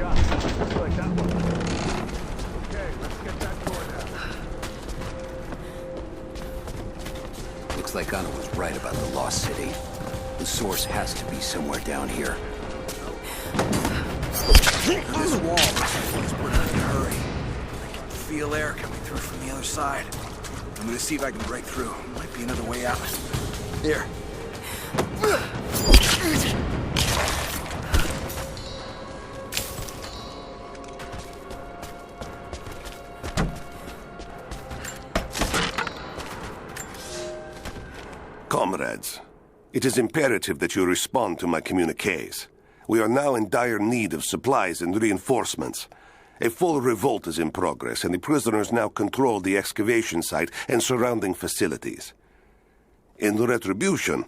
shot. Looks like that one. Okay, let's get that door down. Looks like Anna was right about the lost city. The source has to be somewhere down here. This wall looks like it's put in a hurry. I can feel air coming through from the other side. I'm gonna see if I can break through. Might be another way out. Here. Comrades, it is imperative that you respond to my communiques. We are now in dire need of supplies and reinforcements. A full revolt is in progress, and the prisoners now control the excavation site and surrounding facilities. In retribution,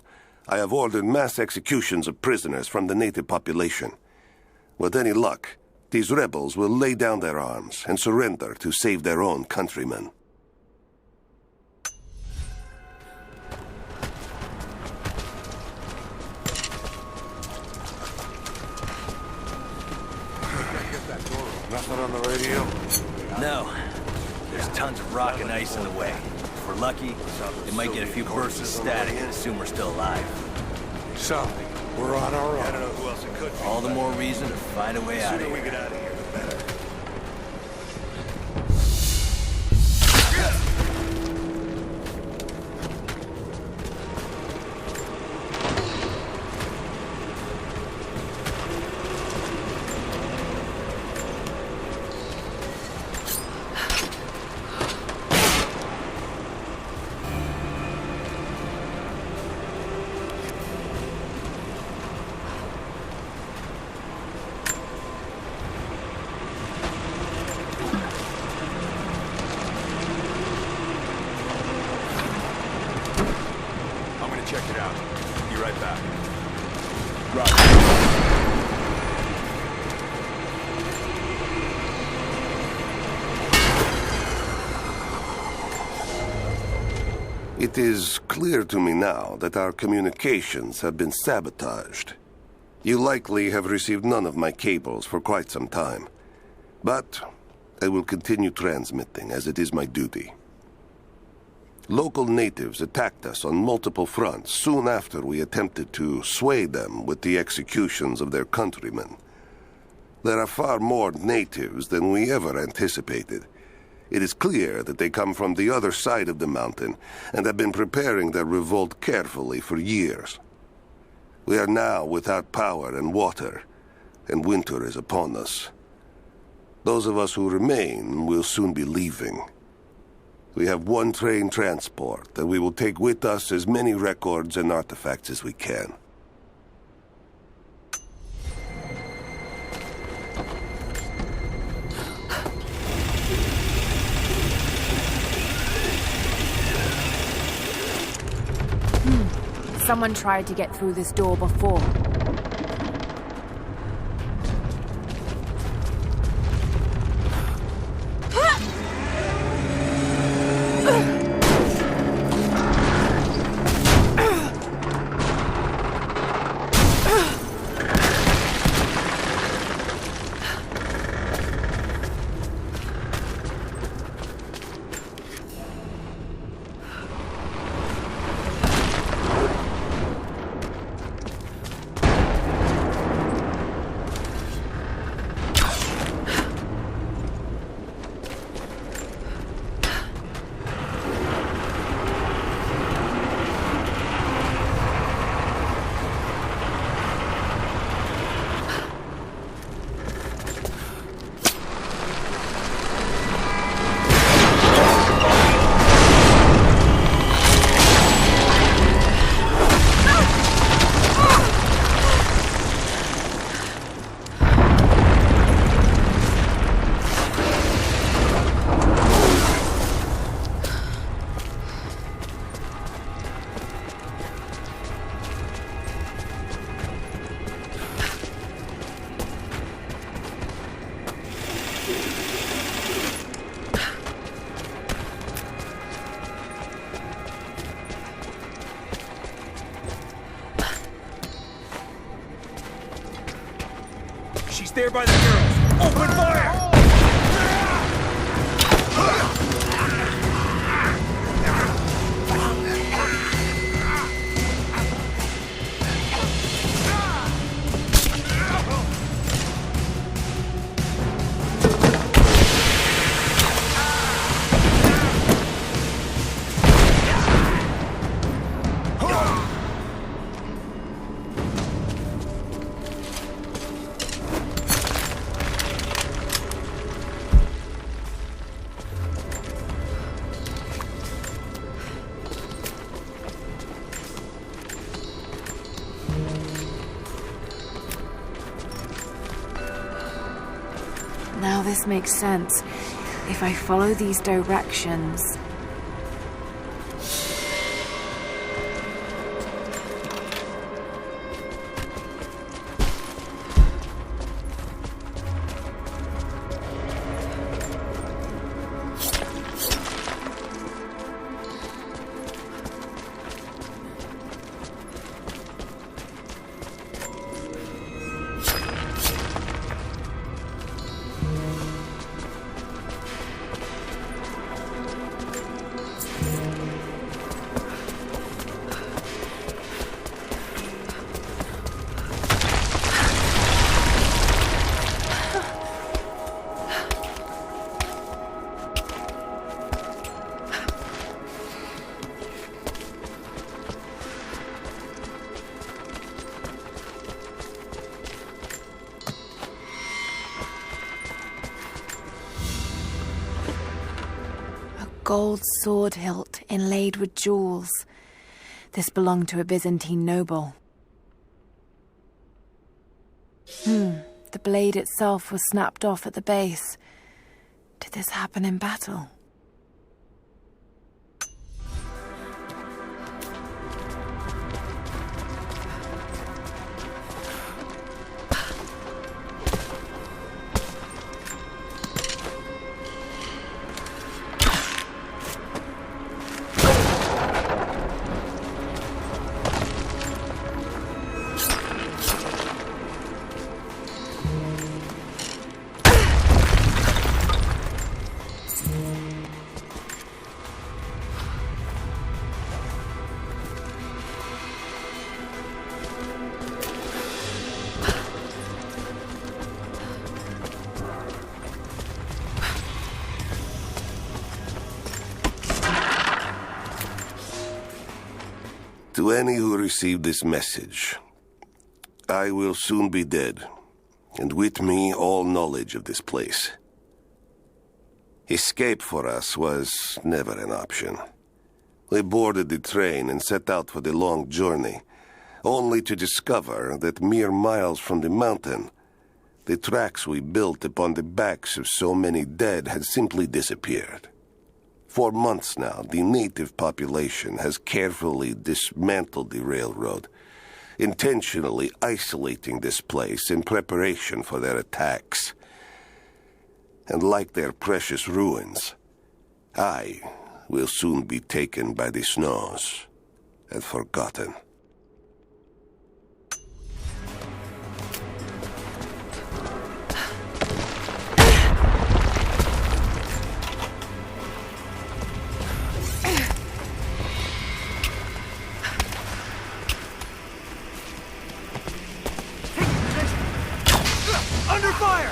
I have ordered mass executions of prisoners from the native population. With any luck, these rebels will lay down their arms and surrender to save their own countrymen. Nothing on the radio? No. There's tons of rock and ice in the way. If we're lucky, they might get a few bursts of static and assume we're still alive. So, we're on our own. I don't know who else it could be. All the more reason to find a way out of The sooner we here. get out of here, the better. Check it out. Be right back. It is clear to me now that our communications have been sabotaged. You likely have received none of my cables for quite some time. But I will continue transmitting, as it is my duty. Local natives attacked us on multiple fronts soon after we attempted to sway them with the executions of their countrymen. There are far more natives than we ever anticipated. It is clear that they come from the other side of the mountain and have been preparing their revolt carefully for years. We are now without power and water, and winter is upon us. Those of us who remain will soon be leaving. We have one train transport, and we will take with us as many records and artifacts as we can. Someone tried to get through this door before. She's there by the girls. Open fire! Now this makes sense. If I follow these directions... Gold sword hilt inlaid with jewels. This belonged to a Byzantine noble. The blade itself was snapped off at the base. Did this happen in battle? To any who received this message, I will soon be dead, and with me all knowledge of this place. Escape for us was never an option. We boarded the train and set out for the long journey, only to discover that mere miles from the mountain, the tracks we built upon the backs of so many dead had simply disappeared. For months now, the native population has carefully dismantled the railroad, intentionally isolating this place in preparation for their attacks. And like their precious ruins, I will soon be taken by the snows and forgotten. Under fire!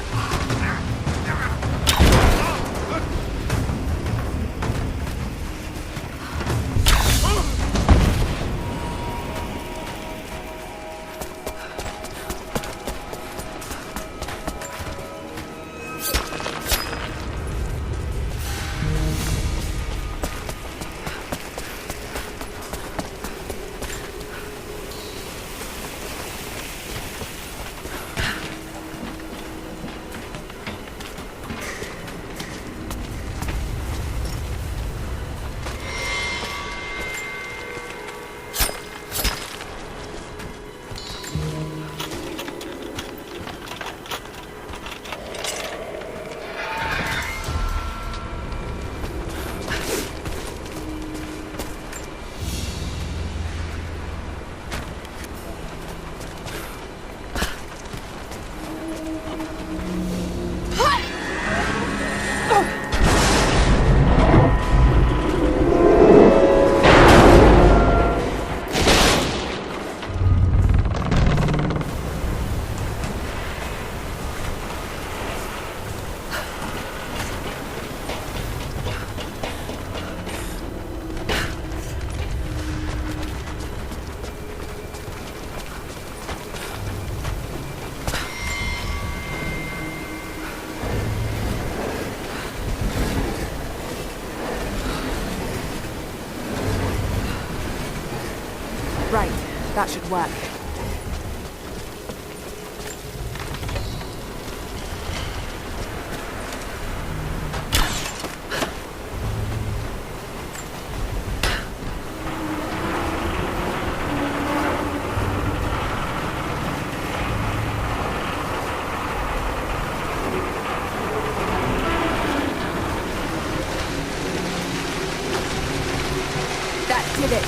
That should work. That did it.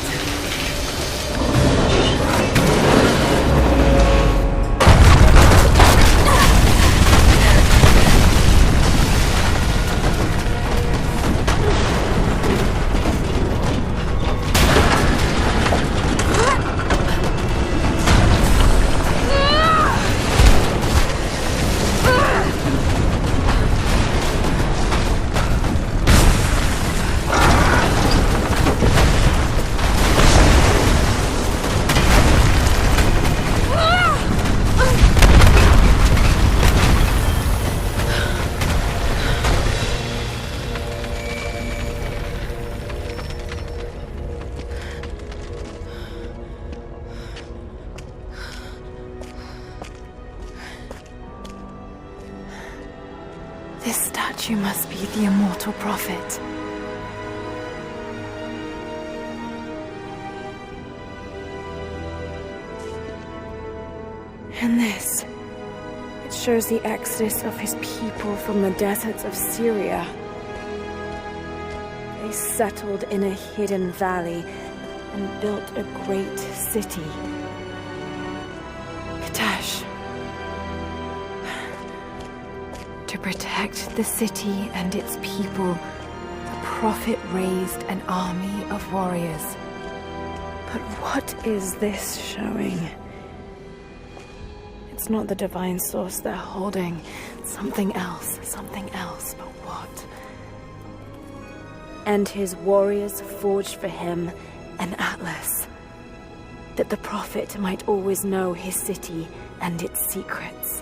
This statue must be the immortal prophet. And this, it shows the exodus of his people from the deserts of Syria. They settled in a hidden valley and built a great city. Katash. To protect the city and its people, the prophet raised an army of warriors. But what is this showing? It's not the divine source they're holding. Something else, but what? And his warriors forged for him an atlas, that the prophet might always know his city and its secrets.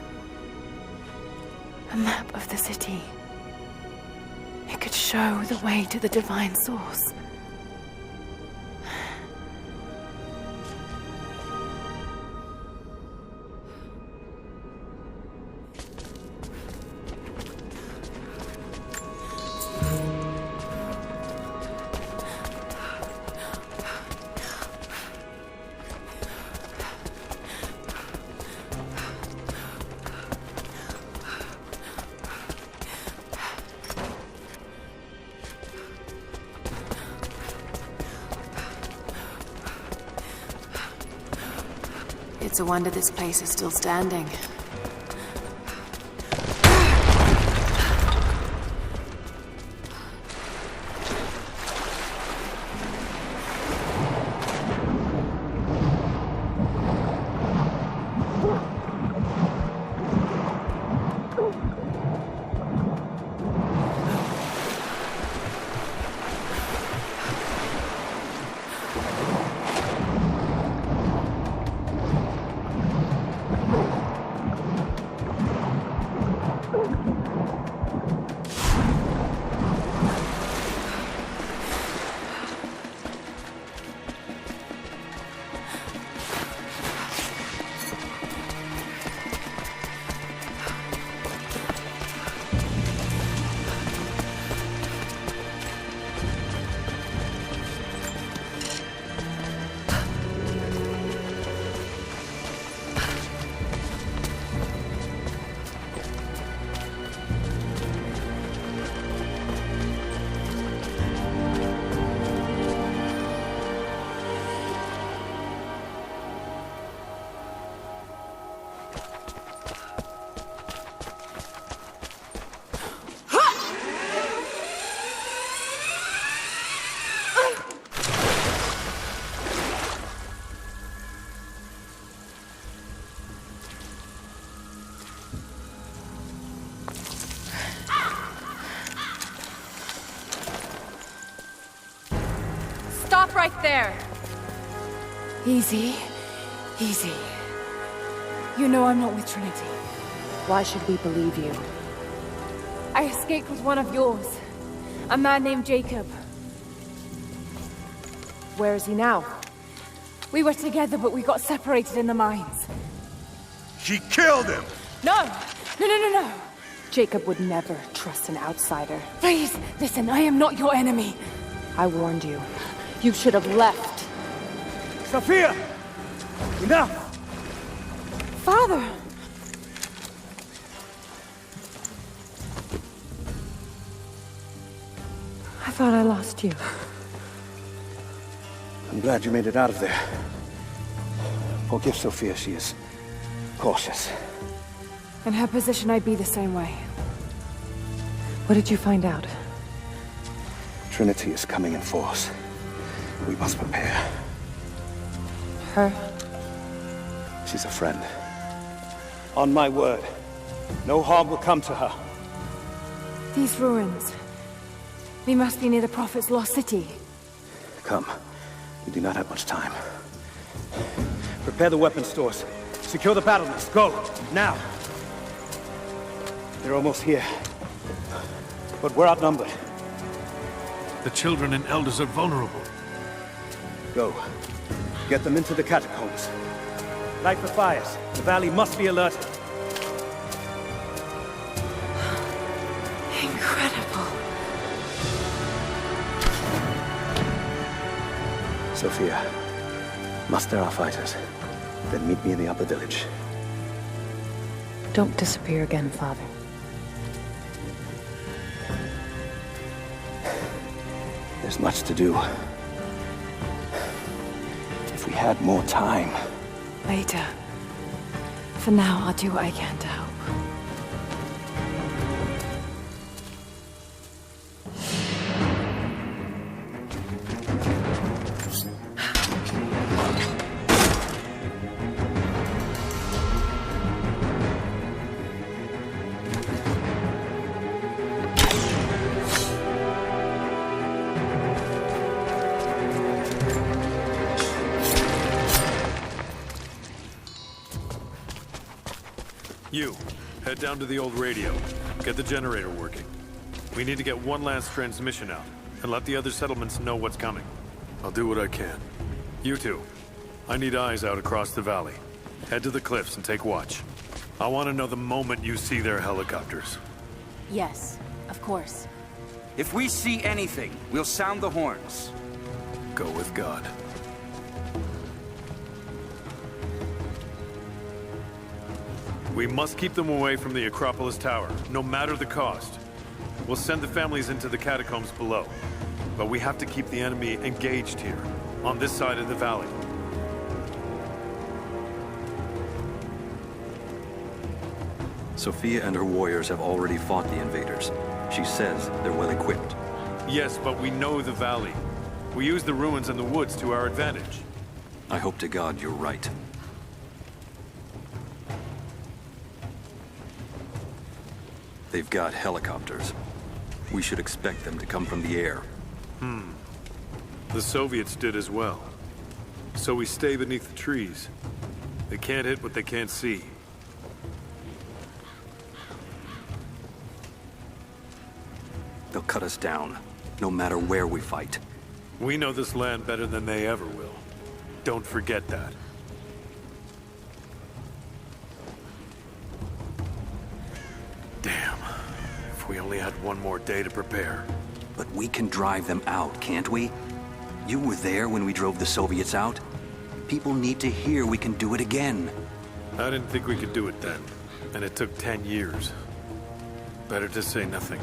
A map of the city. It could show the way to the divine source. It's a wonder this place is still standing. Stop right there! Easy. Easy. You know I'm not with Trinity. Why should we believe you? I escaped with one of yours. A man named Jacob. Where is he now? We were together, but we got separated in the mines. She killed him! No! No! Jacob would never trust an outsider. Please, listen, I am not your enemy. I warned you. You should have left. Sophia! Enough! Father! I thought I lost you. I'm glad you made it out of there. Forgive Sophia, she is cautious. In her position, I'd be the same way. What did you find out? Trinity is coming in force. We must prepare. Her? She's a friend. On my word, no harm will come to her. These ruins. We must be near the Prophet's lost city. Come. We do not have much time. Prepare the weapon stores. Secure the battlements. Go! Now! They're almost here. But we're outnumbered. The children and elders are vulnerable. Go. Get them into the catacombs. Light the fires. The valley must be alerted. Incredible. Sophia, muster our fighters. Then meet me in the upper village. Don't disappear again, Father. There's much to do. If we had more time. Later. For now, I'll do what I can to help. You, head down to the old radio. Get the generator working. We need to get one last transmission out, and let the other settlements know what's coming. I'll do what I can. You two, I need eyes out across the valley. Head to the cliffs and take watch. I want to know the moment you see their helicopters. Yes, of course. If we see anything, we'll sound the horns. Go with God. We must keep them away from the Acropolis Tower, no matter the cost. We'll send the families into the catacombs below. But we have to keep the enemy engaged here, on this side of the valley. Sophia and her warriors have already fought the invaders. She says they're well equipped. Yes, but we know the valley. We use the ruins and the woods to our advantage. I hope to God you're right. They've got helicopters. We should expect them to come from the air. The Soviets did as well. So we stay beneath the trees. They can't hit what they can't see. They'll cut us down, no matter where we fight. We know this land better than they ever will. Don't forget that. Damn. If we only had one more day to prepare. But we can drive them out, can't we? You were there when we drove the Soviets out. People need to hear we can do it again. I didn't think we could do it then. And it took 10 years. Better to say nothing.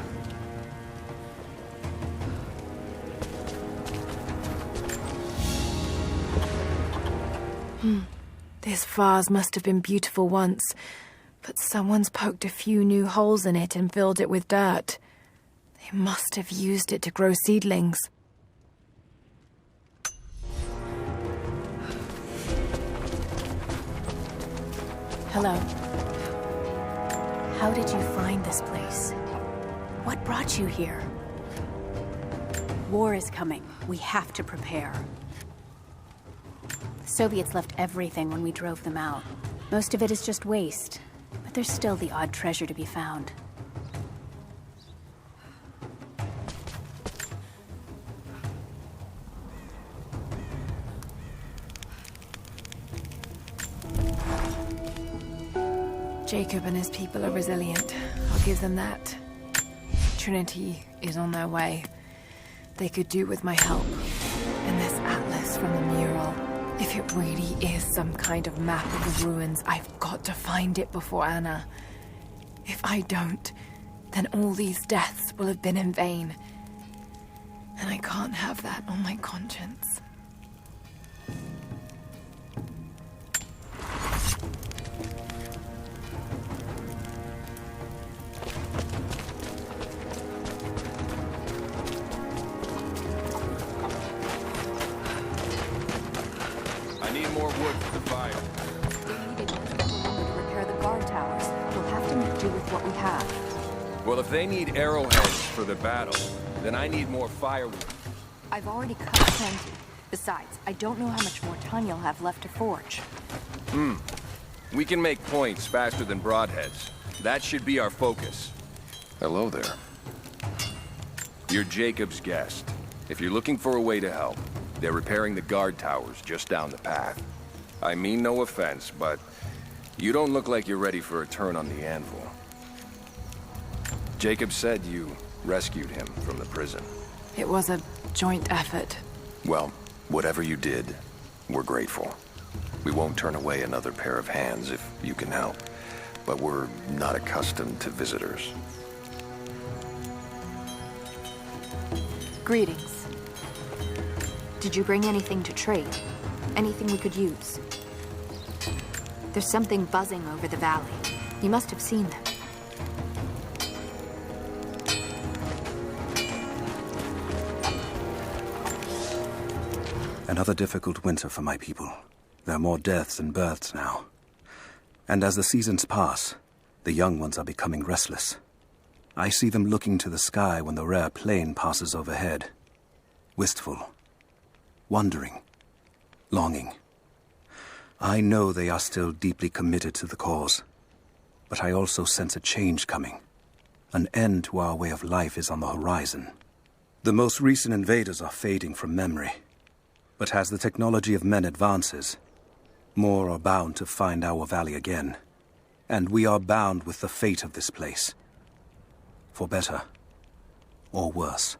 This vase must have been beautiful once, but someone's poked a few new holes in it and filled it with dirt. They must have used it to grow seedlings. Hello. How did you find this place? What brought you here? War is coming. We have to prepare. The Soviets left everything when we drove them out. Most of it is just waste, but there's still the odd treasure to be found. Jacob and his people are resilient. I'll give them that. Trinity is on their way. They could do with my help. And this atlas from the mural. If it really is some kind of map of the ruins, I've got to find it before Anna. If I don't, then all these deaths will have been in vain. And I can't have that on my conscience. I need more wood for the fire. We needed to repair the guard towers. We'll have to make do with what we have. Well, if they need arrowheads for the battle, then I need more firewood. I've already cut plenty. Besides, I don't know how much more time you'll have left to forge. We can make points faster than broadheads. That should be our focus. Hello there. You're Jacob's guest. If you're looking for a way to help, they're repairing the guard towers just down the path. I mean no offense, but you don't look like you're ready for a turn on the anvil. Jacob said you rescued him from the prison. It was a joint effort. Well, whatever you did, we're grateful. We won't turn away another pair of hands if you can help, but we're not accustomed to visitors. Greetings. Did you bring anything to trade? Anything we could use? There's something buzzing over the valley. You must have seen them. Another difficult winter for my people. There are more deaths than births now. And as the seasons pass, the young ones are becoming restless. I see them looking to the sky when the rare plane passes overhead. Wistful. Wondering. Longing. I know they are still deeply committed to the cause. But I also sense a change coming. An end to our way of life is on the horizon. The most recent invaders are fading from memory. But as the technology of men advances, more are bound to find our valley again. And we are bound with the fate of this place. For better or worse.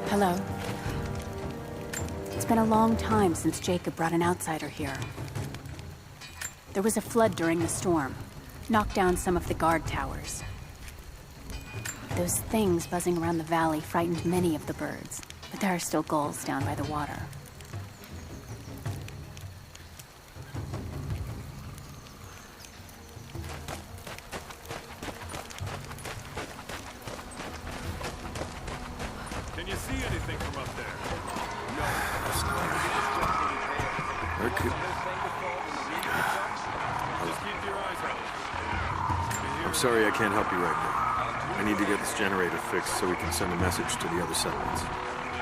Hello. It's been a long time since Jacob brought an outsider here. There was a flood during the storm. Knocked down some of the guard towers. Those things buzzing around the valley frightened many of the birds, but there are still gulls down by the water. Can you see anything from up there? I could... Just keep your eyes out. I'm sorry I can't help you right now. I need to get this generator fixed so we can send a message to the other settlements.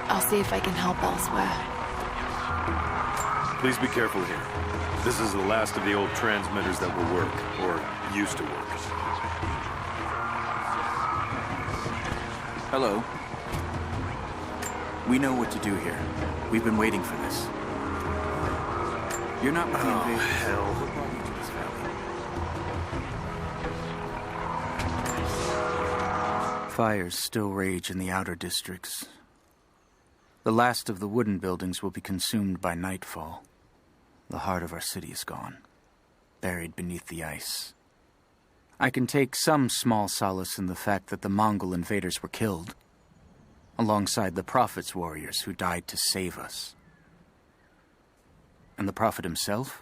I'll see if I can help elsewhere. Please be careful here. This is the last of the old transmitters that will work, or used to work. Hello. We know what to do here. We've been waiting for this. You're not with the invaders. Hell. What brought you to this valley? Fires still rage in the outer districts. The last of the wooden buildings will be consumed by nightfall. The heart of our city is gone, buried beneath the ice. I can take some small solace in the fact that the Mongol invaders were killed, alongside the Prophet's warriors who died to save us. And the Prophet himself?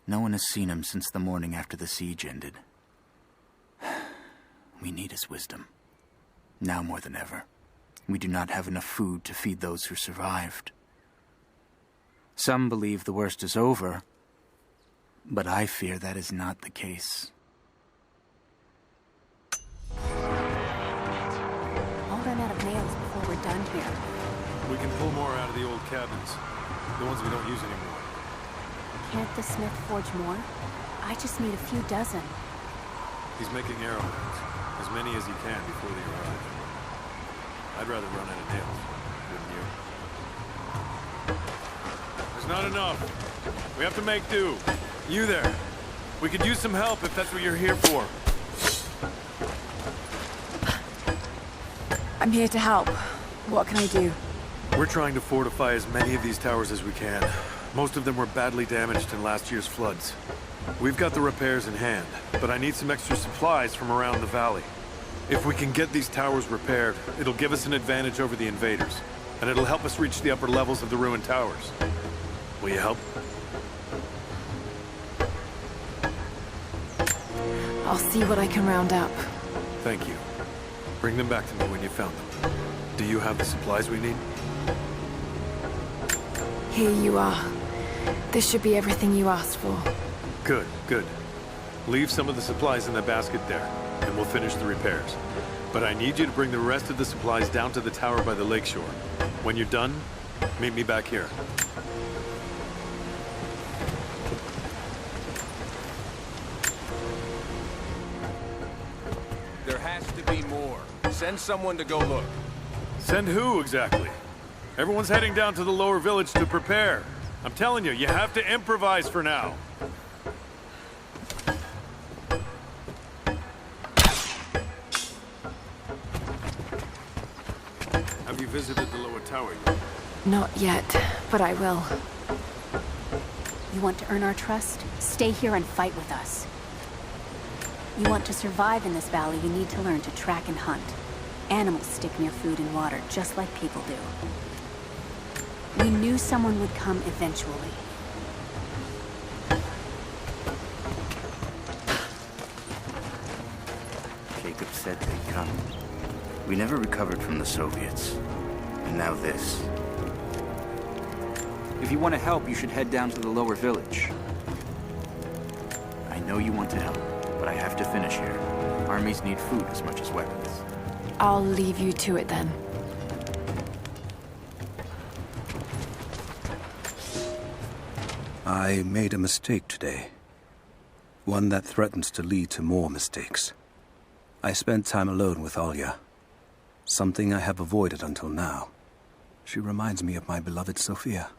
No one has seen him since the morning after the siege ended. We need his wisdom. Now more than ever. We do not have enough food to feed those who survived. Some believe the worst is over, but I fear that is not the case. I'll run out of nails before we're done here. We can pull more out of the old cabins. The ones we don't use anymore. Can't the smith forge more? I just need a few dozen. He's making arrowheads. As many as he can before they arrive. I'd rather run out of nails, wouldn't you? There's not enough. We have to make do. You there. We could use some help if that's what you're here for. I'm here to help. What can I do? We're trying to fortify as many of these towers as we can. Most of them were badly damaged in last year's floods. We've got the repairs in hand, but I need some extra supplies from around the valley. If we can get these towers repaired, it'll give us an advantage over the invaders, and it'll help us reach the upper levels of the ruined towers. Will you help? I'll see what I can round up. Thank you. Bring them back to me when you found them. Do you have the supplies we need? Here you are. This should be everything you asked for. Good, good. Leave some of the supplies in the basket there, and we'll finish the repairs. But I need you to bring the rest of the supplies down to the tower by the lakeshore. When you're done, meet me back here. There has to be more. Send someone to go look. Send who, exactly? Everyone's heading down to the lower village to prepare. I'm telling you, you have to improvise for now. Have you visited the lower tower yet? Not yet, but I will. You want to earn our trust? Stay here and fight with us. You want to survive in this valley, you need to learn to track and hunt. Animals stick near food and water, just like people do. We knew someone would come eventually. Jacob said they'd come. We never recovered from the Soviets. And now this. If you want to help, you should head down to the lower village. I know you want to help, but I have to finish here. Armies need food as much as weapons. I'll leave you to it then. I made a mistake today. One that threatens to lead to more mistakes. I spent time alone with Olya. Something I have avoided until now. She reminds me of my beloved Sophia,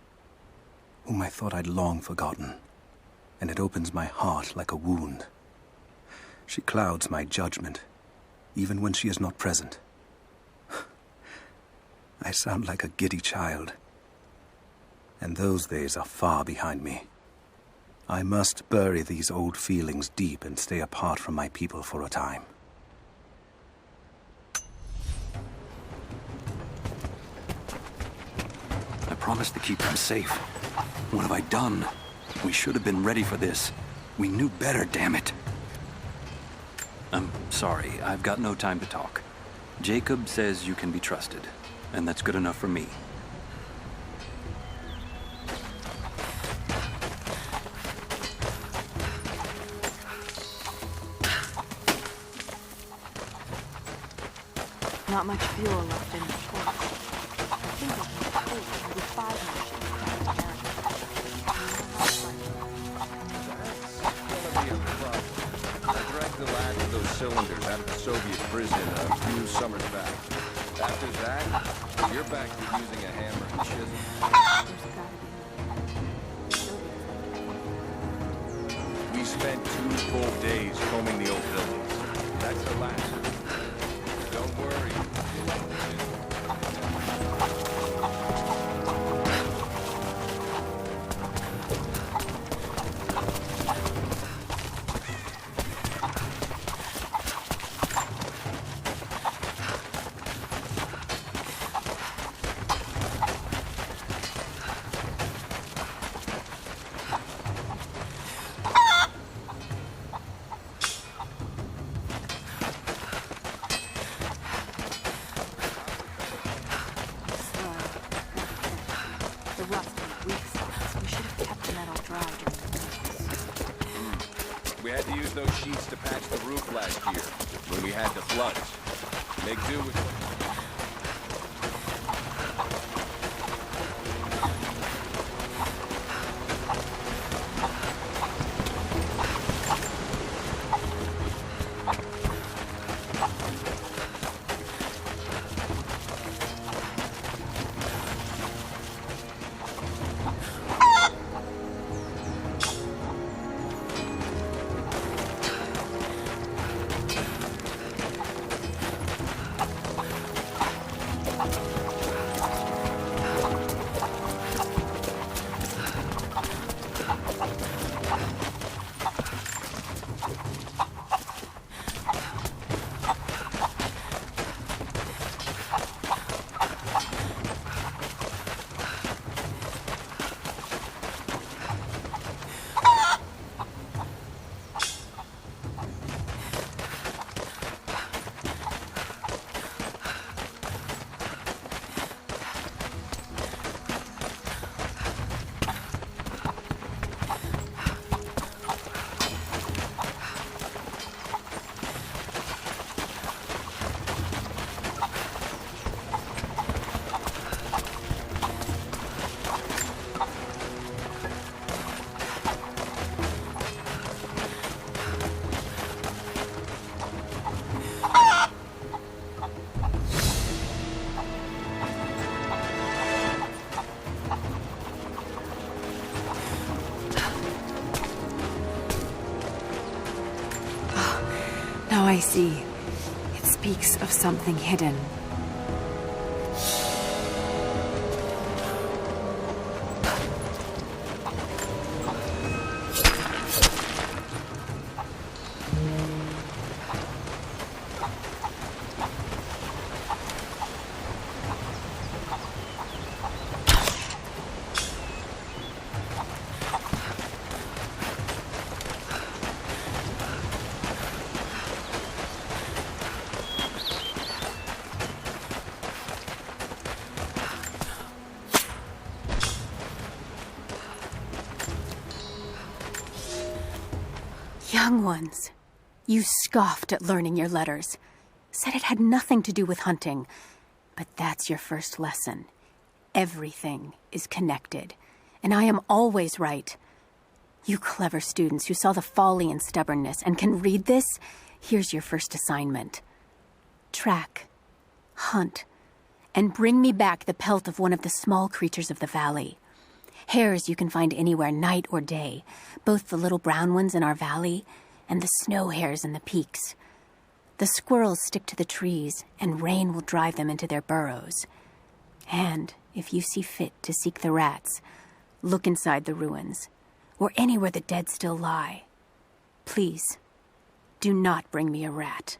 whom I thought I'd long forgotten, and it opens my heart like a wound. She clouds my judgment, even when she is not present. I sound like a giddy child, and those days are far behind me. I must bury these old feelings deep and stay apart from my people for a time. I promised to keep them safe. What have I done? We should have been ready for this. We knew better, damn it. I'm sorry, I've got no time to talk. Jacob says you can be trusted, and that's good enough for me. Not much fuel left in the truck. I think I can take maybe 5 minutes. I dragged the last of those cylinders out of the Soviet prison a few summers back. After that, you're back to using a hammer and chisel. We spent 2 full days combing the old buildings. That's the last. Don't worry. We had to use those sheets to patch the roof last year, when we had the floods. Make do with what... Now I see. It speaks of something hidden. Young ones, you scoffed at learning your letters. Said it had nothing to do with hunting. But that's your first lesson. Everything is connected, and I am always right. You clever students who saw the folly and stubbornness and can read this, here's your first assignment. Track, hunt, and bring me back the pelt of one of the small creatures of the valley. Hares you can find anywhere, night or day, both the little brown ones in our valley and the snow hares in the peaks. The squirrels stick to the trees, and rain will drive them into their burrows. And if you see fit to seek the rats, look inside the ruins, or anywhere the dead still lie. Please, do not bring me a rat.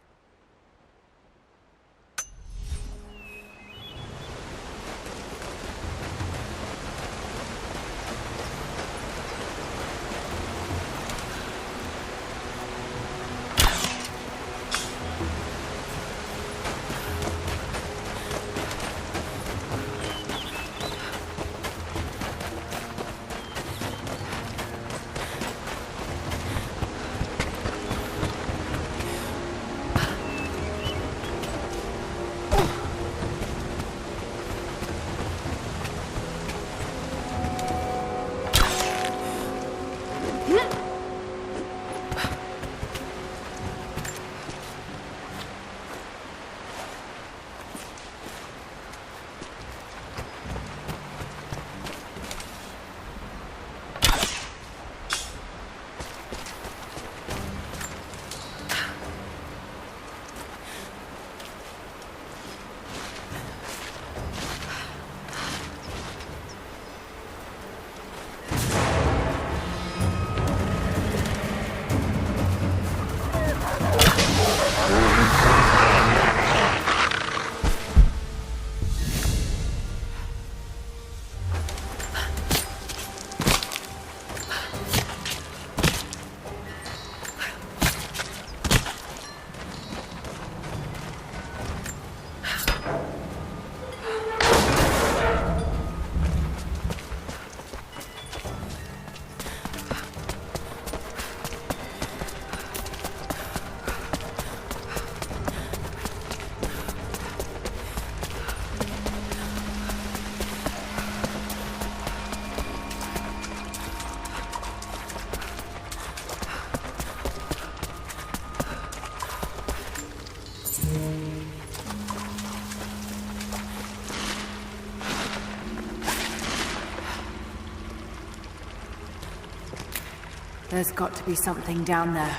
There's got to be something down there.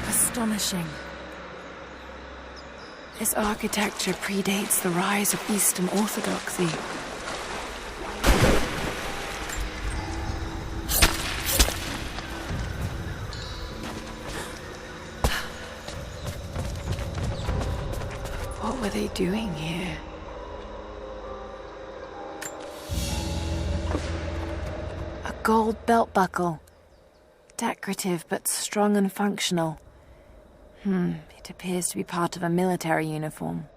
Astonishing. This architecture predates the rise of Eastern Orthodoxy. What were they doing here? A gold belt buckle. Decorative but strong and functional. It appears to be part of a military uniform.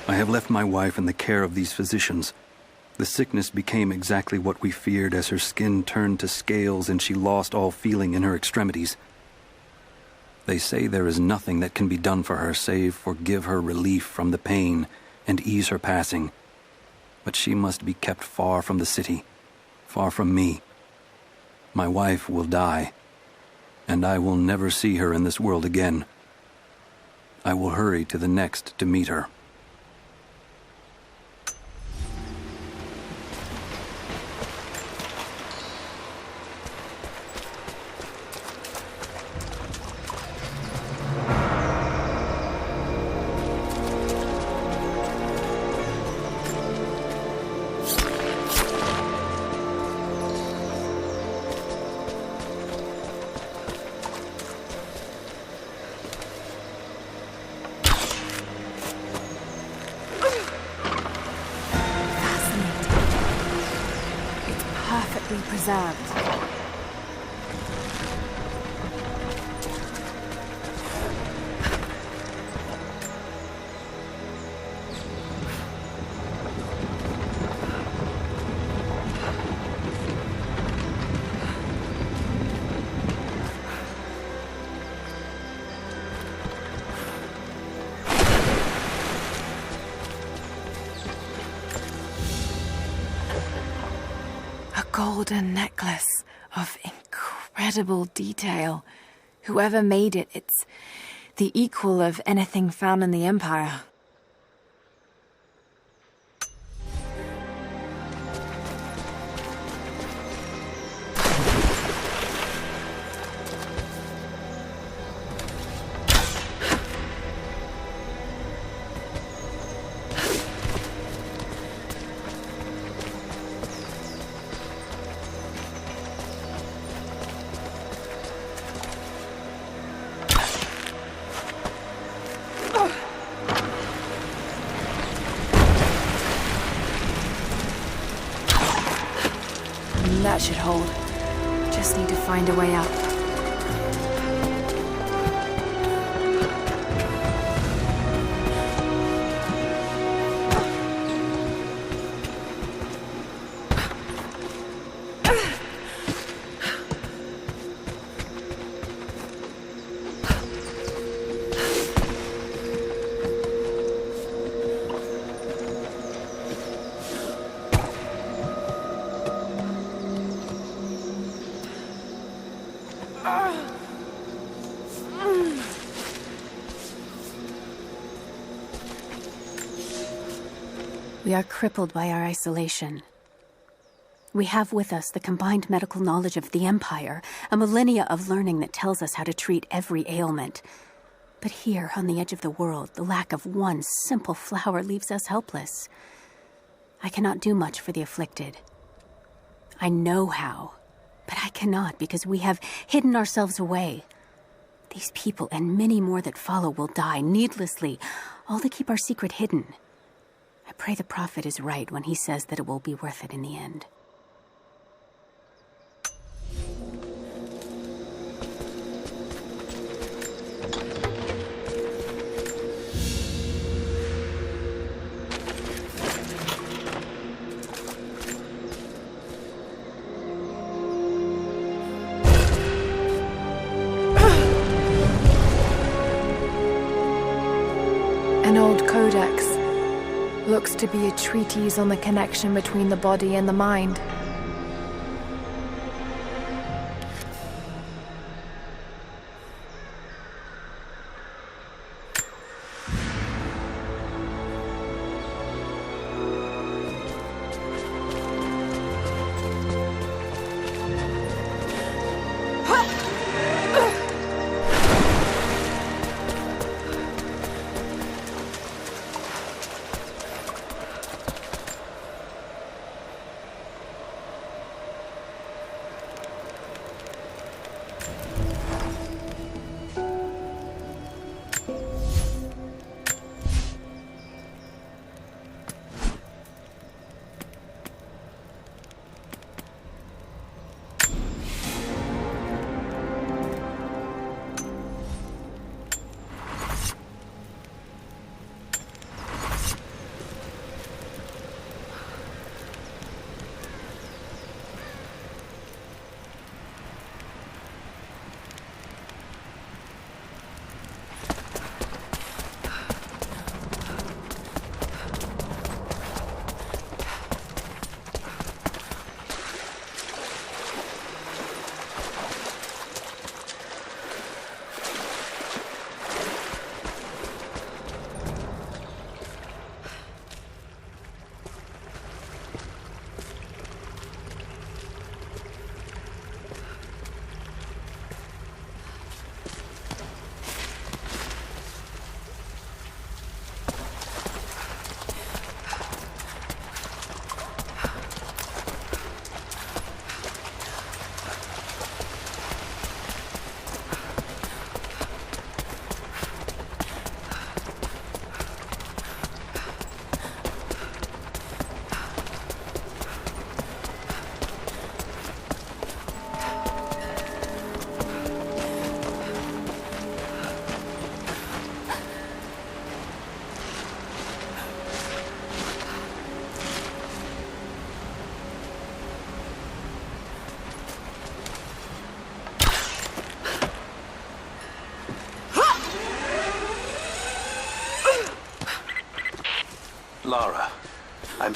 I have left my wife in the care of these physicians. The sickness became exactly what we feared as her skin turned to scales and she lost all feeling in her extremities. They say there is nothing that can be done for her save for give her relief from the pain and ease her passing. But she must be kept far from the city, far from me. My wife will die, and I will never see her in this world again. I will hurry to the next to meet her. Preserved. Golden necklace of incredible detail. Whoever made it, it's the equal of anything found in the Empire. That should hold. Just need to find a way up. We are crippled by our isolation. We have with us the combined medical knowledge of the Empire, a millennia of learning that tells us how to treat every ailment. But here, on the edge of the world, the lack of one simple flower leaves us helpless. I cannot do much for the afflicted. I know how, but I cannot because we have hidden ourselves away. These people and many more that follow will die needlessly, all to keep our secret hidden. I pray the prophet is right when he says that it will be worth it in the end. An old codex. Looks to be a treatise on the connection between the body and the mind.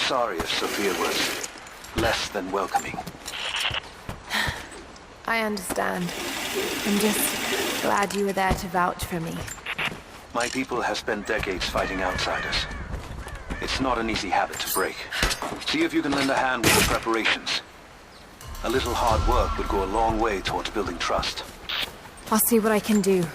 sorry if Sophia was less than welcoming. I understand. I'm just glad you were there to vouch for me. My people have spent decades fighting outsiders. It's not an easy habit to break. See if you can lend a hand with the preparations. A little hard work would go a long way towards building trust. I'll see what I can do.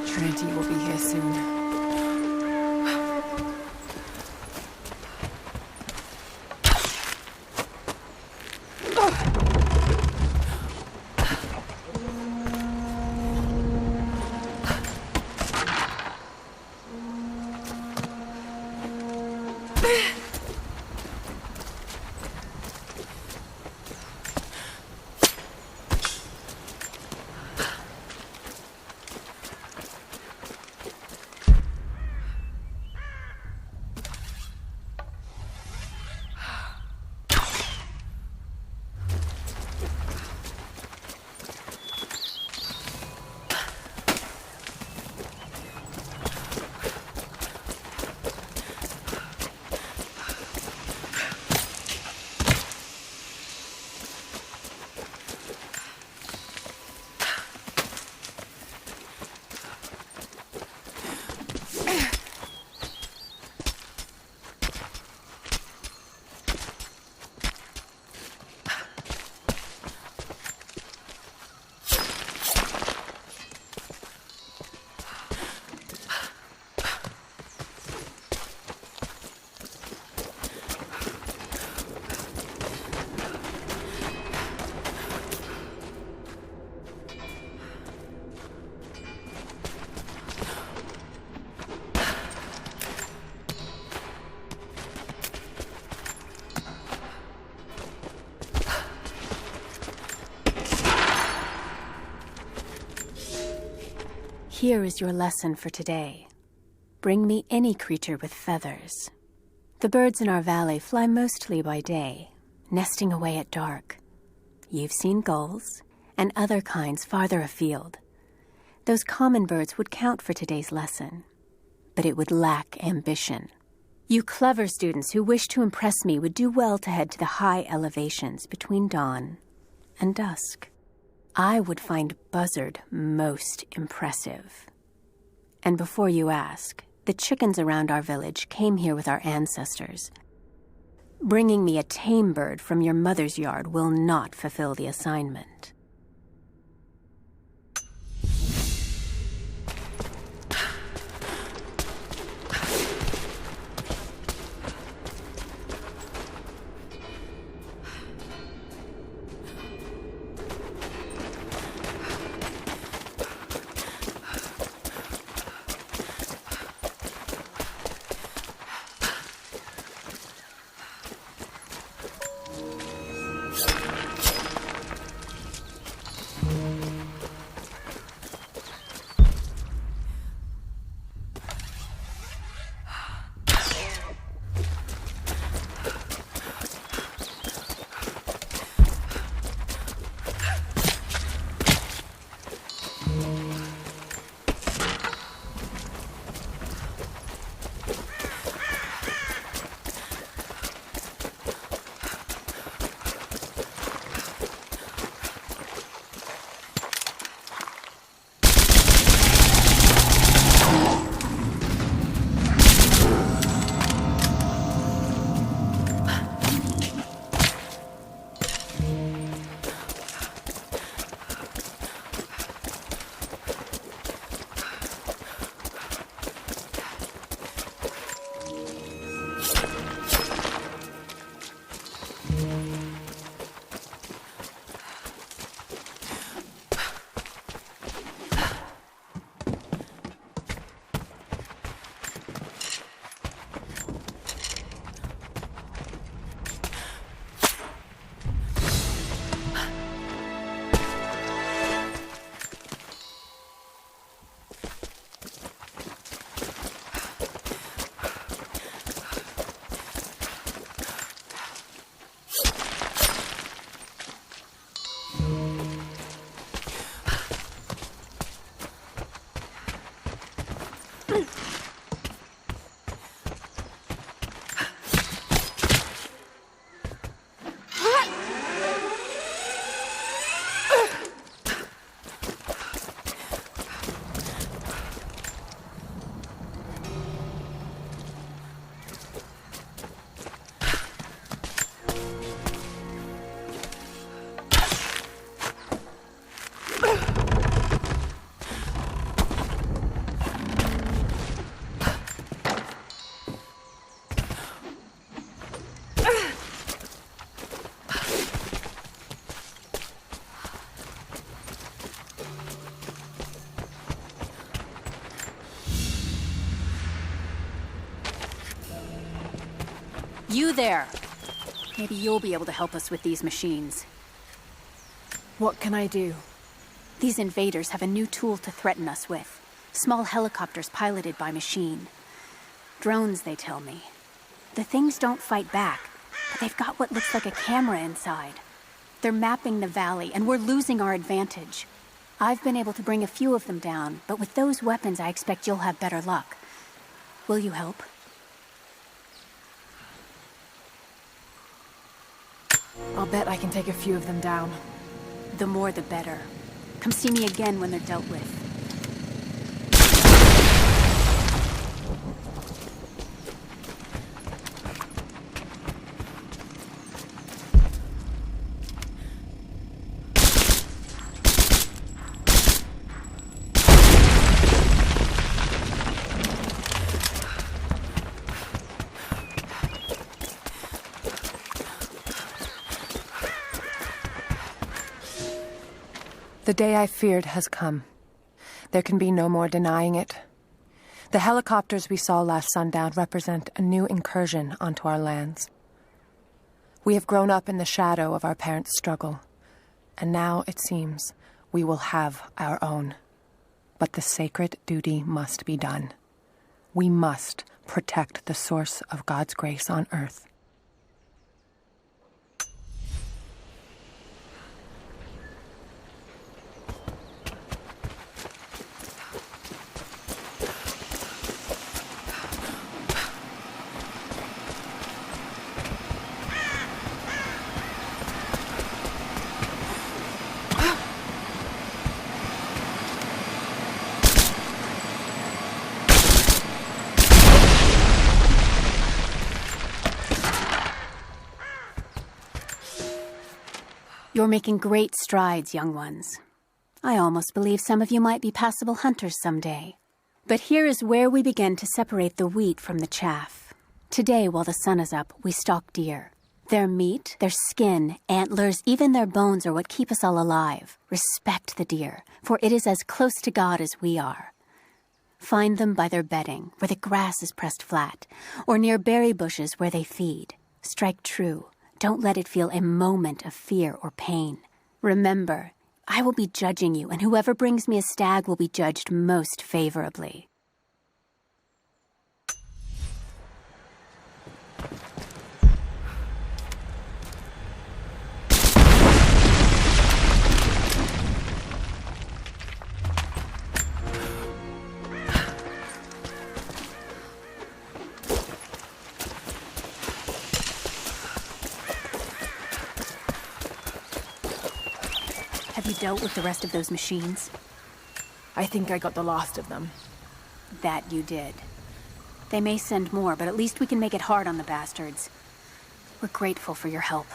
Trinity will be here soon. Here is your lesson for today. Bring me any creature with feathers. The birds in our valley fly mostly by day, nesting away at dark. You've seen gulls and other kinds farther afield. Those common birds would count for today's lesson, but it would lack ambition. You clever students who wish to impress me would do well to head to the high elevations between dawn and dusk. I would find Buzzard most impressive. And before you ask, the chickens around our village came here with our ancestors. Bringing me a tame bird from your mother's yard will not fulfill the assignment. You there! Maybe you'll be able to help us with these machines. What can I do? These invaders have a new tool to threaten us with. Small helicopters piloted by machine. Drones, they tell me. The things don't fight back, but they've got what looks like a camera inside. They're mapping the valley, and we're losing our advantage. I've been able to bring a few of them down, but with those weapons I expect you'll have better luck. Will you help? I'll bet I can take a few of them down. The more the better. Come see me again when they're dealt with. The day I feared has come. There can be no more denying it. The helicopters we saw last sundown represent a new incursion onto our lands. We have grown up in the shadow of our parents' struggle, and now, it seems, we will have our own. But the sacred duty must be done. We must protect the source of God's grace on earth. You're making great strides, young ones. I almost believe some of you might be passable hunters someday. But here is where we begin to separate the wheat from the chaff. Today, while the sun is up, we stalk deer. Their meat, their skin, antlers, even their bones are what keep us all alive. Respect the deer, for it is as close to God as we are. Find them by their bedding, where the grass is pressed flat, or near berry bushes where they feed. Strike true. Don't let it feel a moment of fear or pain. Remember, I will be judging you, and whoever brings me a stag will be judged most favorably. Have you dealt with the rest of those machines? I think I got the last of them. That you did. They may send more, but at least we can make it hard on the bastards. We're grateful for your help.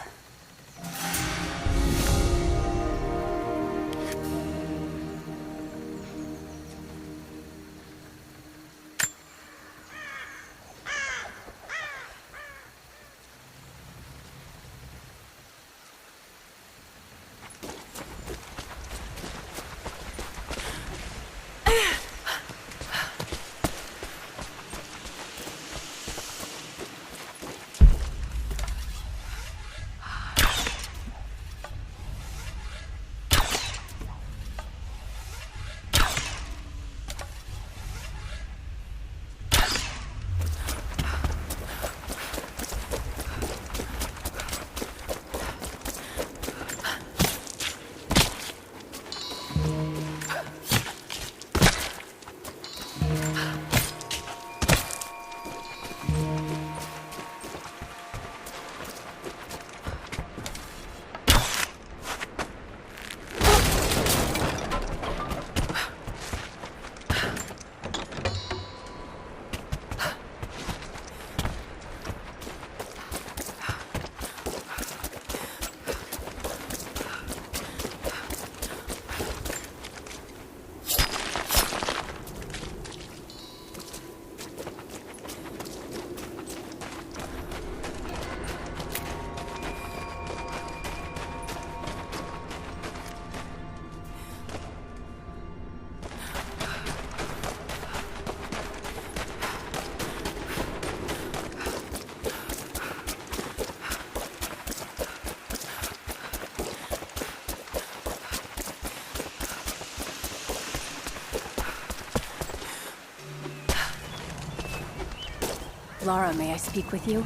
Lara, may I speak with you?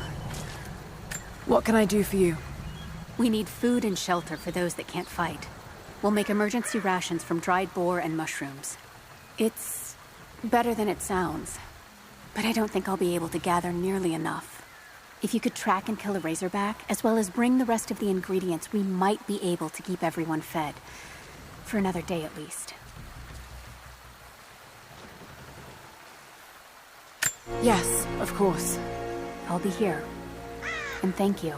What can I do for you? We need food and shelter for those that can't fight. We'll make emergency rations from dried boar and mushrooms. It's better than it sounds, but I don't think I'll be able to gather nearly enough. If you could track and kill a razorback, as well as bring the rest of the ingredients, we might be able to keep everyone fed. For another day at least. Yes, of course. I'll be here. And thank you.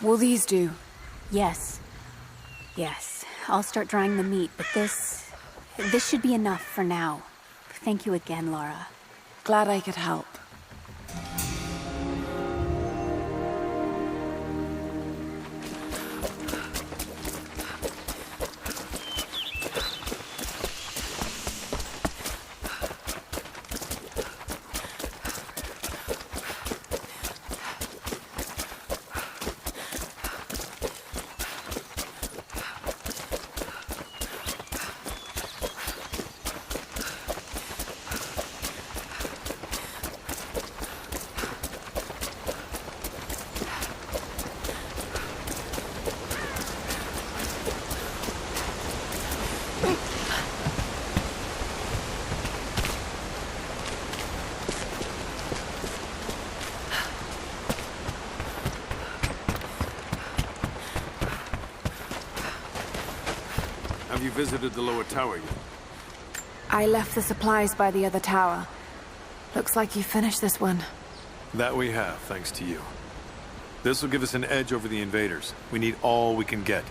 Will these do? Yes. Yes. I'll start drying the meat, but this should be enough for now. Thank you again, Lara. Glad I could help. Have you visited the lower tower yet? I left the supplies by the other tower. Looks like you finished this one. That we have, thanks to you. This will give us an edge over the invaders. We need all we can get.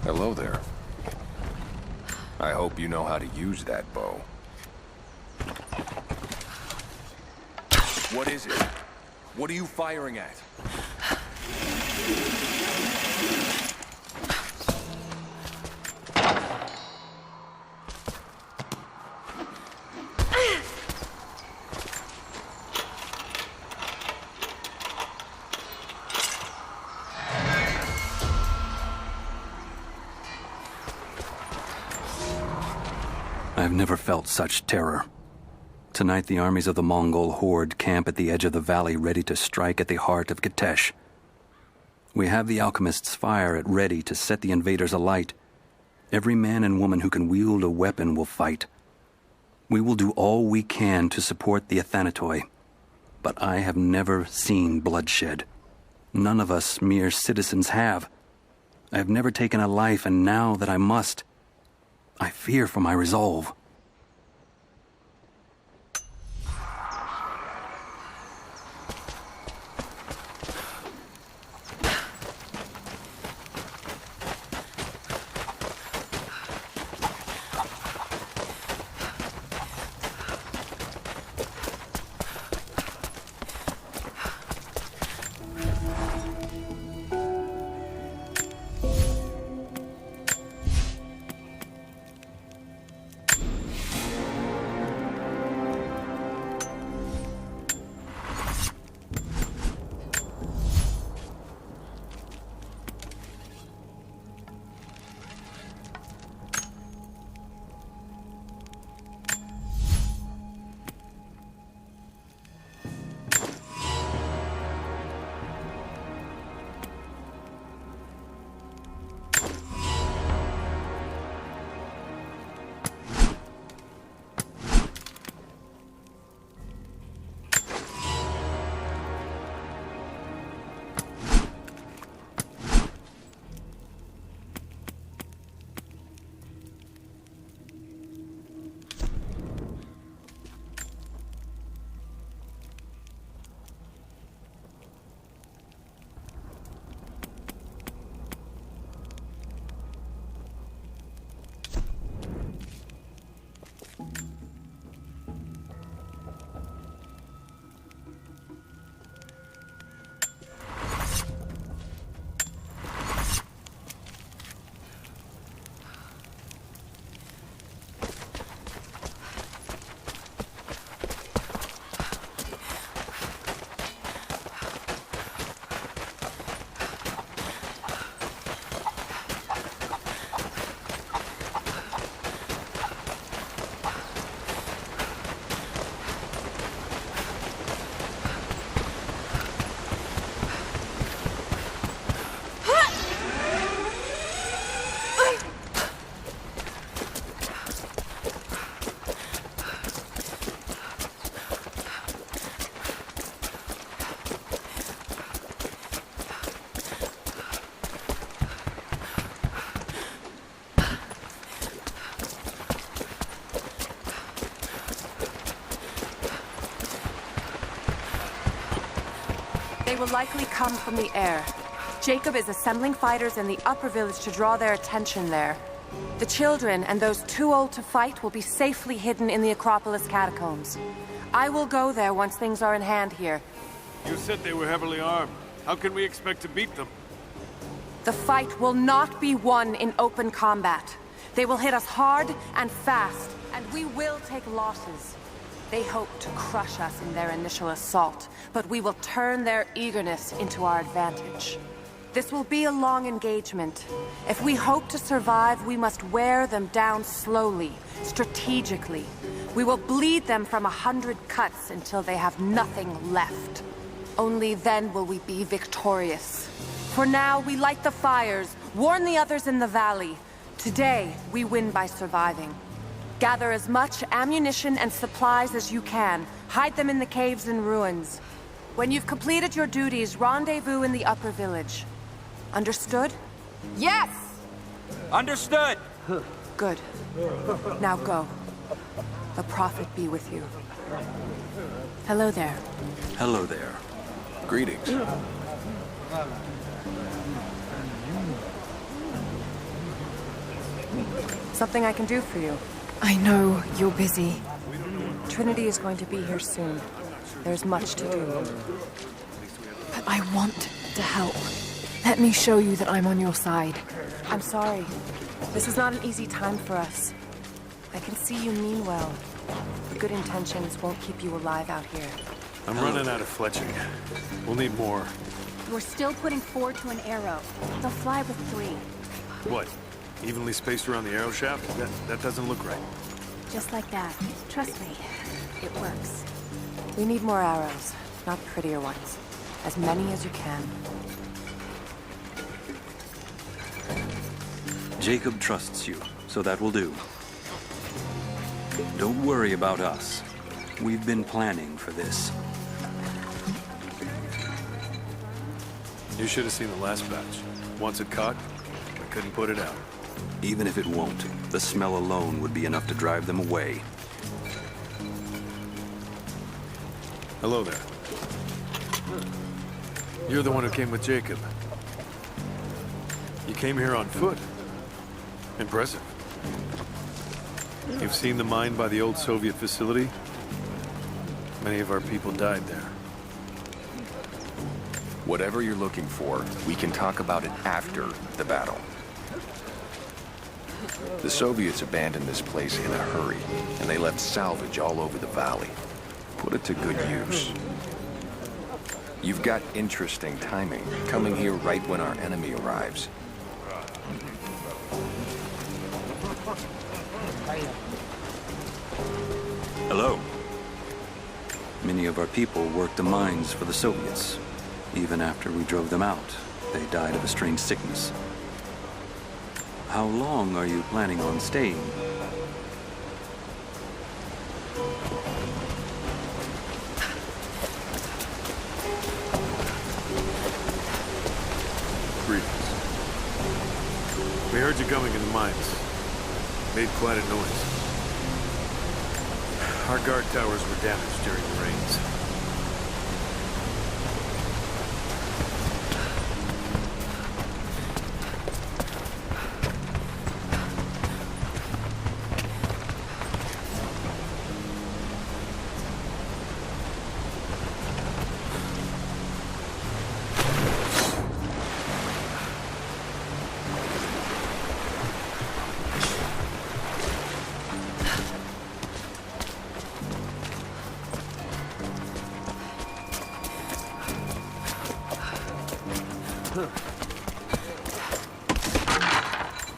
Hello there. I hope you know how to use that bow. What is it? What are you firing at? I've never felt such terror. Tonight, the armies of the Mongol horde camp at the edge of the valley, ready to strike at the heart of Kitesh. We have the alchemist's fire at ready to set the invaders alight. Every man and woman who can wield a weapon will fight. We will do all we can to support the Athanatoi, but I have never seen bloodshed. None of us mere citizens have. I have never taken a life, and now that I must, I fear for my resolve. They will likely come from the air. Jacob is assembling fighters in the upper village to draw their attention there. The children and those too old to fight will be safely hidden in the Acropolis catacombs. I will go there once things are in hand here. You said they were heavily armed. How can we expect to beat them? The fight will not be won in open combat. They will hit us hard and fast, and we will take losses. They hope to crush us in their initial assault, but we will turn their eagerness into our advantage. This will be a long engagement. If we hope to survive, we must wear them down slowly, strategically. We will bleed them from 100 cuts until they have nothing left. Only then will we be victorious. For now, we light the fires, warn the others in the valley. Today, we win by surviving. Gather as much ammunition and supplies as you can. Hide them in the caves and ruins. When you've completed your duties, rendezvous in the upper village. Understood? Yes! Understood! Good. Now go. The Prophet be with you. Hello there. Hello there. Greetings. Something I can do for you. I know you're busy. Trinity is going to be here soon. There's much to do. But I want to help. Let me show you that I'm on your side. I'm sorry. This is not an easy time for us. I can see you mean well. The good intentions won't keep you alive out here. I'm running out of fletching. We'll need more. We're still putting 4 to an arrow. They'll fly with 3. What? Evenly spaced around the arrow shaft? That doesn't look right. Just like that. Trust me, it works. We need more arrows, not prettier ones. As many as you can. Jacob trusts you, so that will do. Don't worry about us. We've been planning for this. You should have seen the last batch. Once it caught, we couldn't put it out. Even if it won't, the smell alone would be enough to drive them away. Hello there. You're the one who came with Jacob. You came here on foot. Impressive. You've seen the mine by the old Soviet facility? Many of our people died there. Whatever you're looking for, we can talk about it after the battle. The Soviets abandoned this place in a hurry, and they left salvage all over the valley. Put it to good use. You've got interesting timing, coming here right when our enemy arrives. Hello. Many of our people worked the mines for the Soviets. Even after we drove them out, they died of a strange sickness. How long are you planning on staying? Greetings. We heard you coming in the mines. Made quite a noise. Our guard towers were damaged during the rains.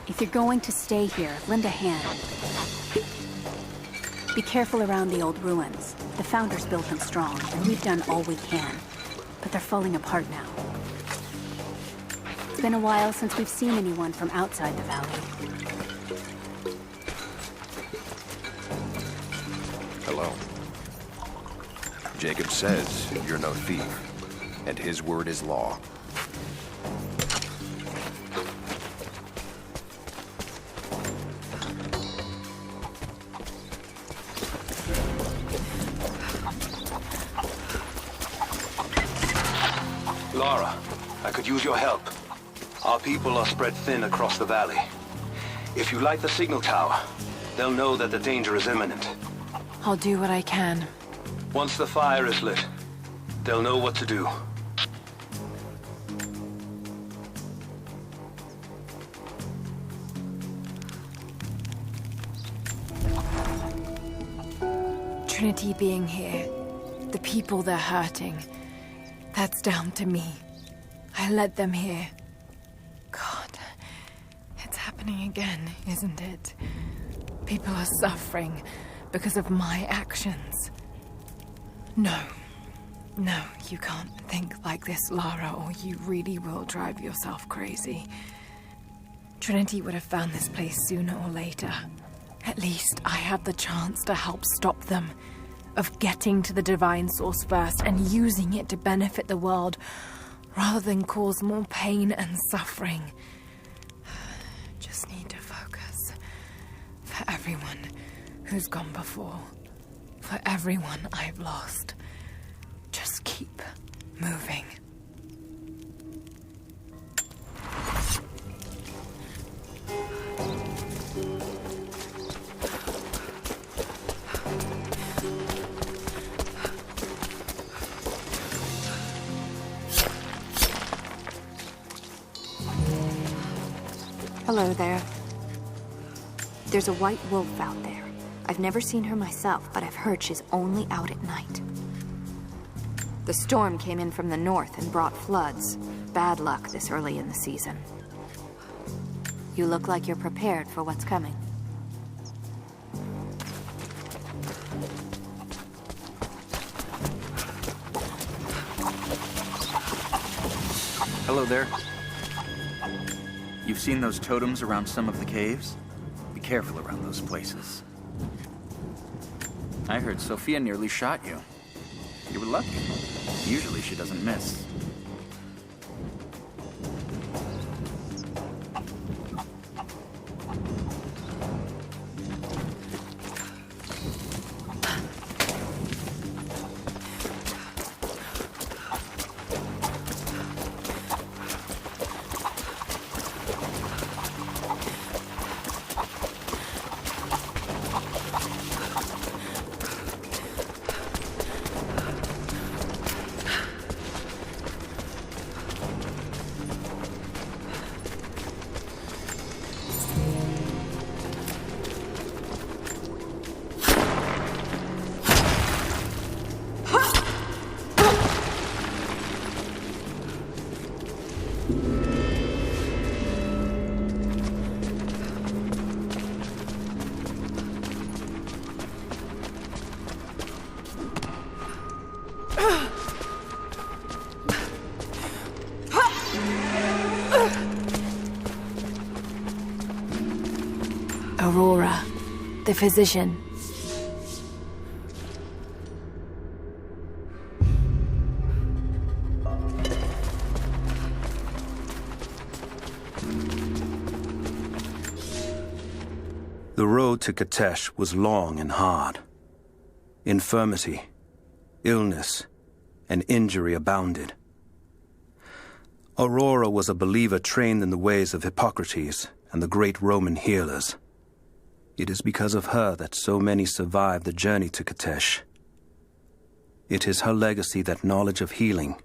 If you're going to stay here, lend a hand. Be careful around the old ruins. The Founders built them strong, and we've done all we can. But they're falling apart now. It's been a while since we've seen anyone from outside the valley. Hello. Jacob says you're no thief, and his word is law. use your help. Our people are spread thin across the valley. If you light the signal tower, they'll know that the danger is imminent. I'll do what I can. Once the fire is lit, they'll know what to do. Trinity being here, the people they're hurting, that's down to me. I led them here. God, it's happening again, isn't it? People are suffering because of my actions. No, you can't think like this, Lara, or you really will drive yourself crazy. Trinity would have found this place sooner or later. At least I have the chance to help stop them. Of getting to the divine source first and using it to benefit the world, rather than cause more pain and suffering. Just need to focus. For everyone who's gone before. For everyone I've lost. Just keep moving. Hello there. There's a white wolf out there. I've never seen her myself, but I've heard she's only out at night. The storm came in from the north and brought floods. Bad luck this early in the season. You look like you're prepared for what's coming. Hello there. You've seen those totems around some of the caves? Be careful around those places. I heard Sophia nearly shot you. You were lucky. Usually she doesn't miss. Aurora, the physician. The road to Katesh was long and hard. Infirmity, illness, and injury abounded. Aurora was a believer trained in the ways of Hippocrates and the great Roman healers. It is because of her that so many survived the journey to Katesh. It is her legacy that knowledge of healing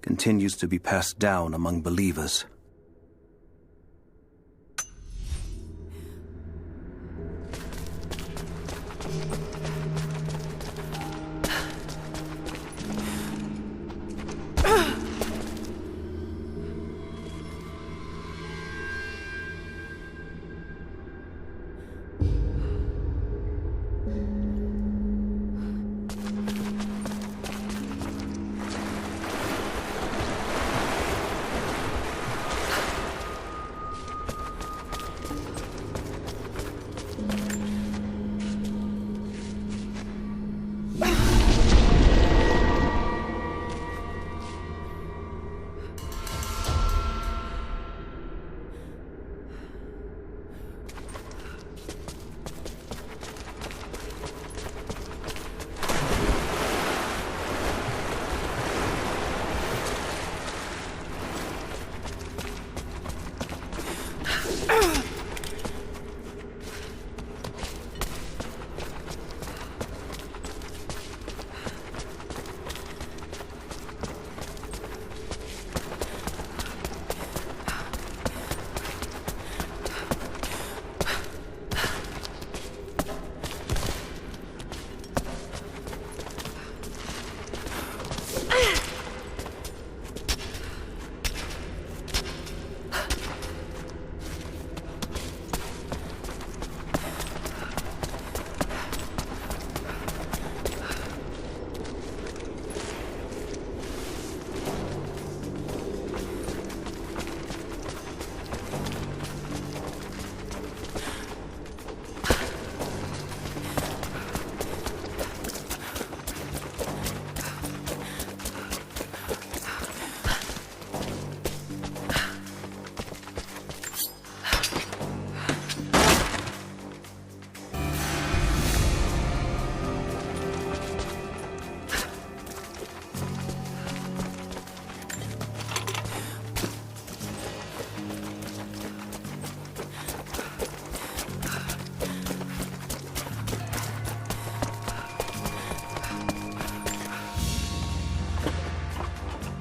continues to be passed down among believers.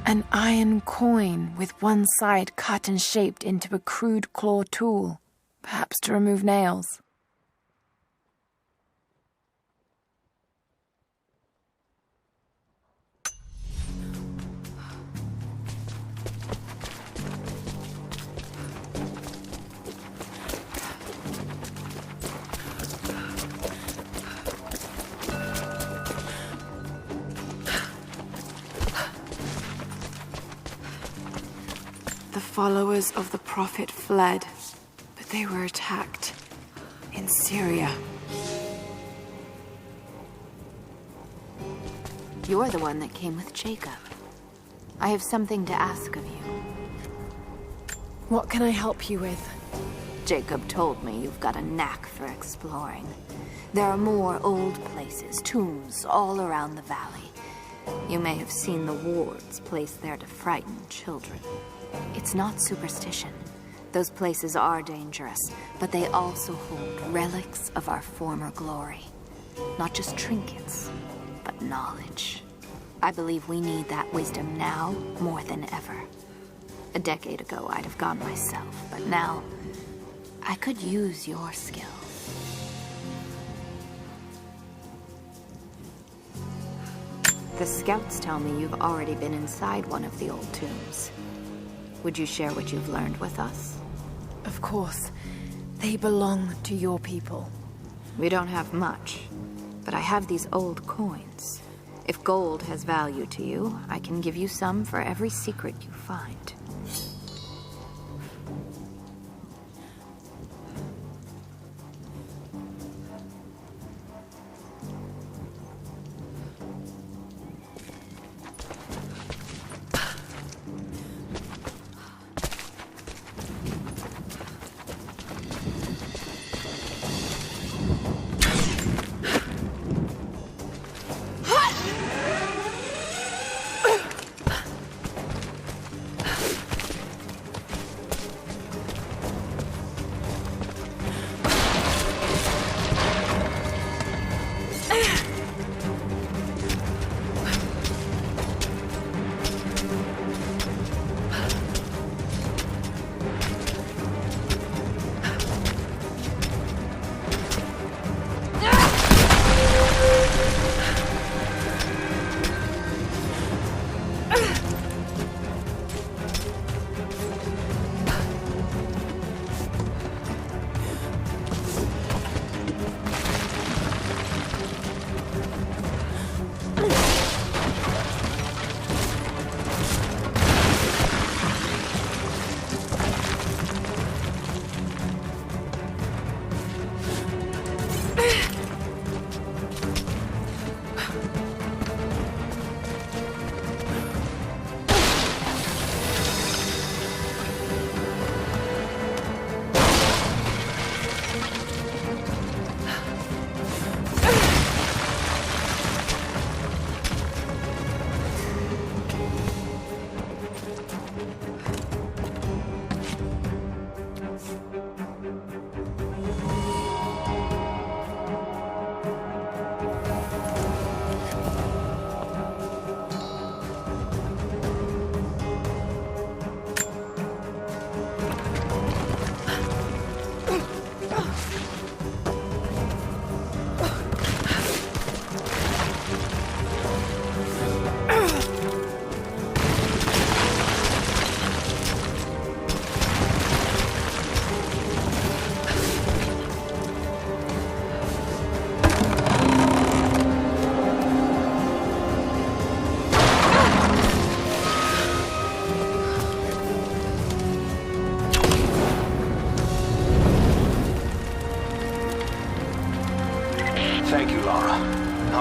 An iron coin with one side cut and shaped into a crude claw tool, perhaps to remove nails. The followers of the Prophet fled, but they were attacked in Syria. You're the one that came with Jacob. I have something to ask of you. What can I help you with? Jacob told me you've got a knack for exploring. There are more old places, tombs, all around the valley. You may have seen the wards placed there to frighten children. It's not superstition. Those places are dangerous, but they also hold relics of our former glory. Not just trinkets, but knowledge. I believe we need that wisdom now more than ever. A decade ago, I'd have gone myself, but now I could use your skills. The scouts tell me you've already been inside one of the old tombs. Would you share what you've learned with us? Of course. They belong to your people. We don't have much, but I have these old coins. If gold has value to you, I can give you some for every secret you find.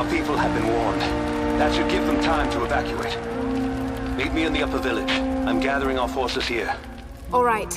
Our people have been warned. That should give them time to evacuate. Meet me in the upper village. I'm gathering our forces here. All right.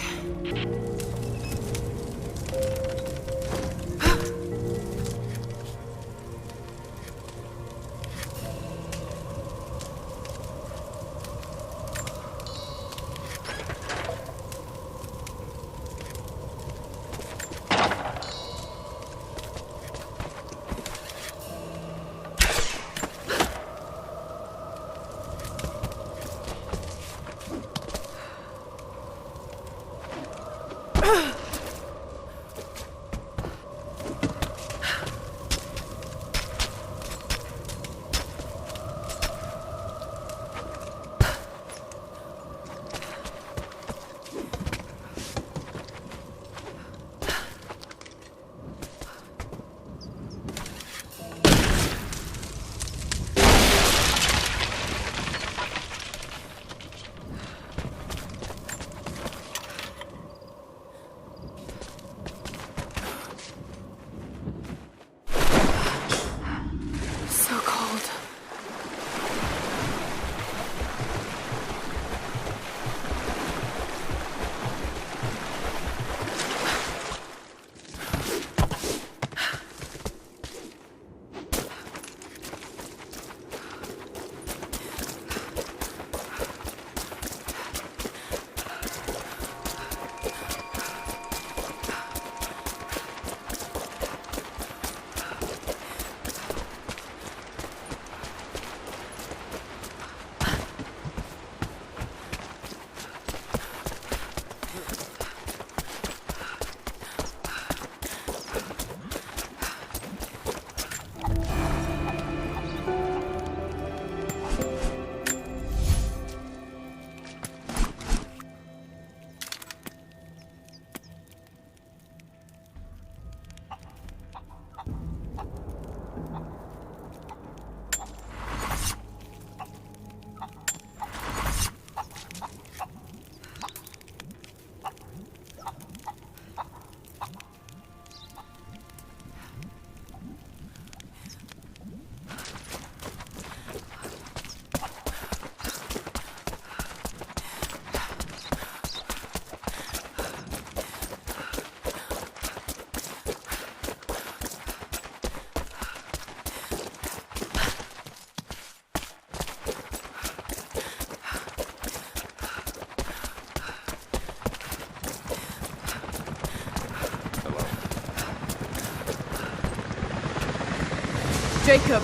Jacob,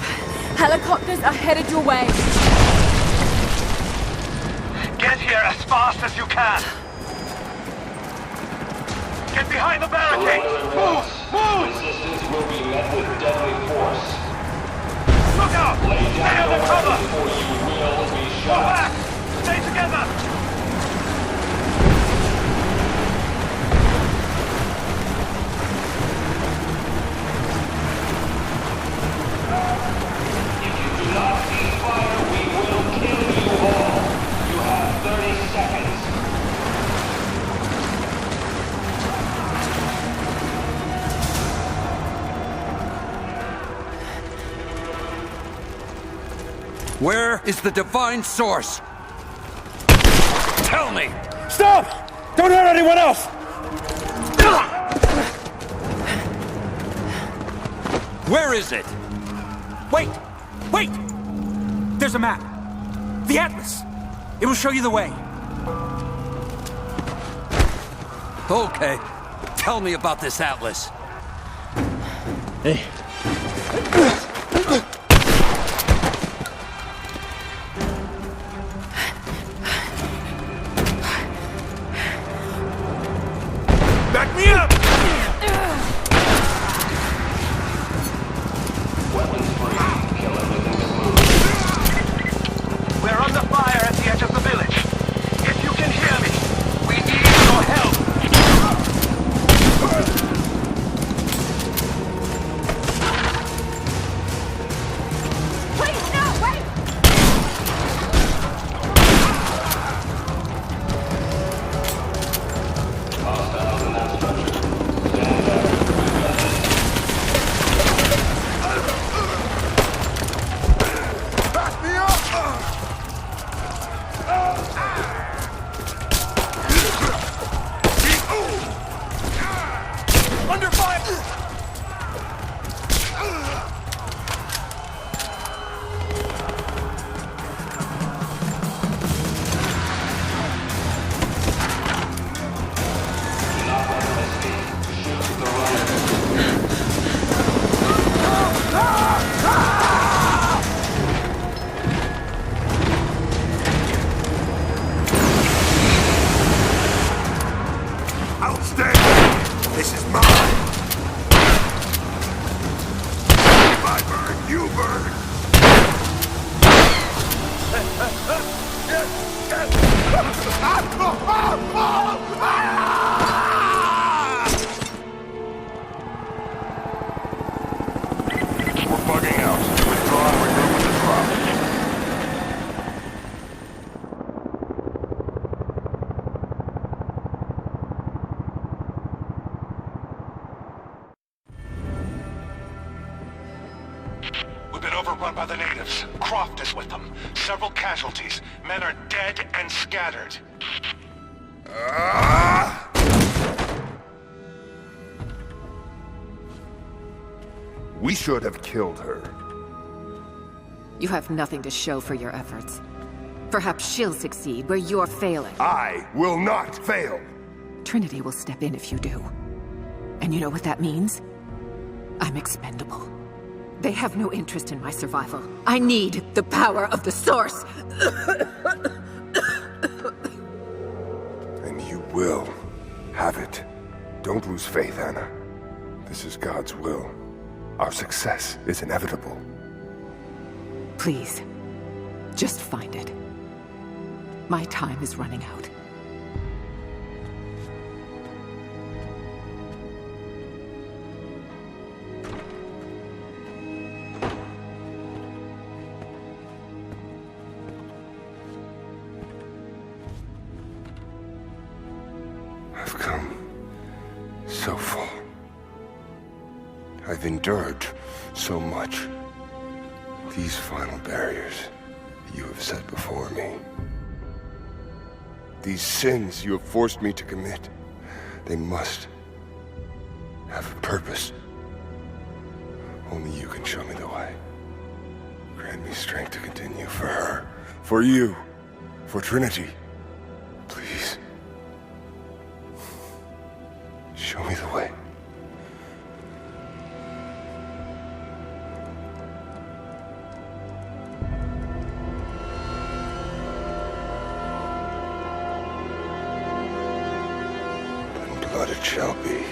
helicopters are headed your way. Get here as fast as you can. Get behind the barricade. Move! Move! Resistance will be met with deadly force. Look out! Stay under cover! Before you will be Go shot. back! Stay together! If you do not cease fire, we will kill you all. You have 30 seconds. Where is the divine source? Tell me! Stop! Don't hurt anyone else! Where is it? Wait! Wait! There's a map. The Atlas. It will show you the way. Okay. Tell me about this Atlas. Hey. Back me up! We're under fire at the edge of the village. If you can hear me, we need your help. Please, no, wait! Hostiles in that structure. This is mine! If I burn, you burn! We're bugging out. Withdraw and regroup with the drop. We've been overrun by the natives. Croft is with them. Several casualties. Men are dead and scattered. We should have killed her. You have nothing to show for your efforts. Perhaps she'll succeed where you're failing. I will not fail! Trinity will step in if you do. And you know what that means? I'm expendable. They have no interest in my survival. I need the power of the Source! And you will have it. Don't lose faith, Anna. This is God's will. Our success is inevitable. Please, just find it. My time is running out. I've come so far. I've endured so much. These final barriers you have set before me. These sins you have forced me to commit. They must have a purpose. Only you can show me the way. Grant me strength to continue for her, for you, for Trinity. Please. Show me the way. And blood it shall be.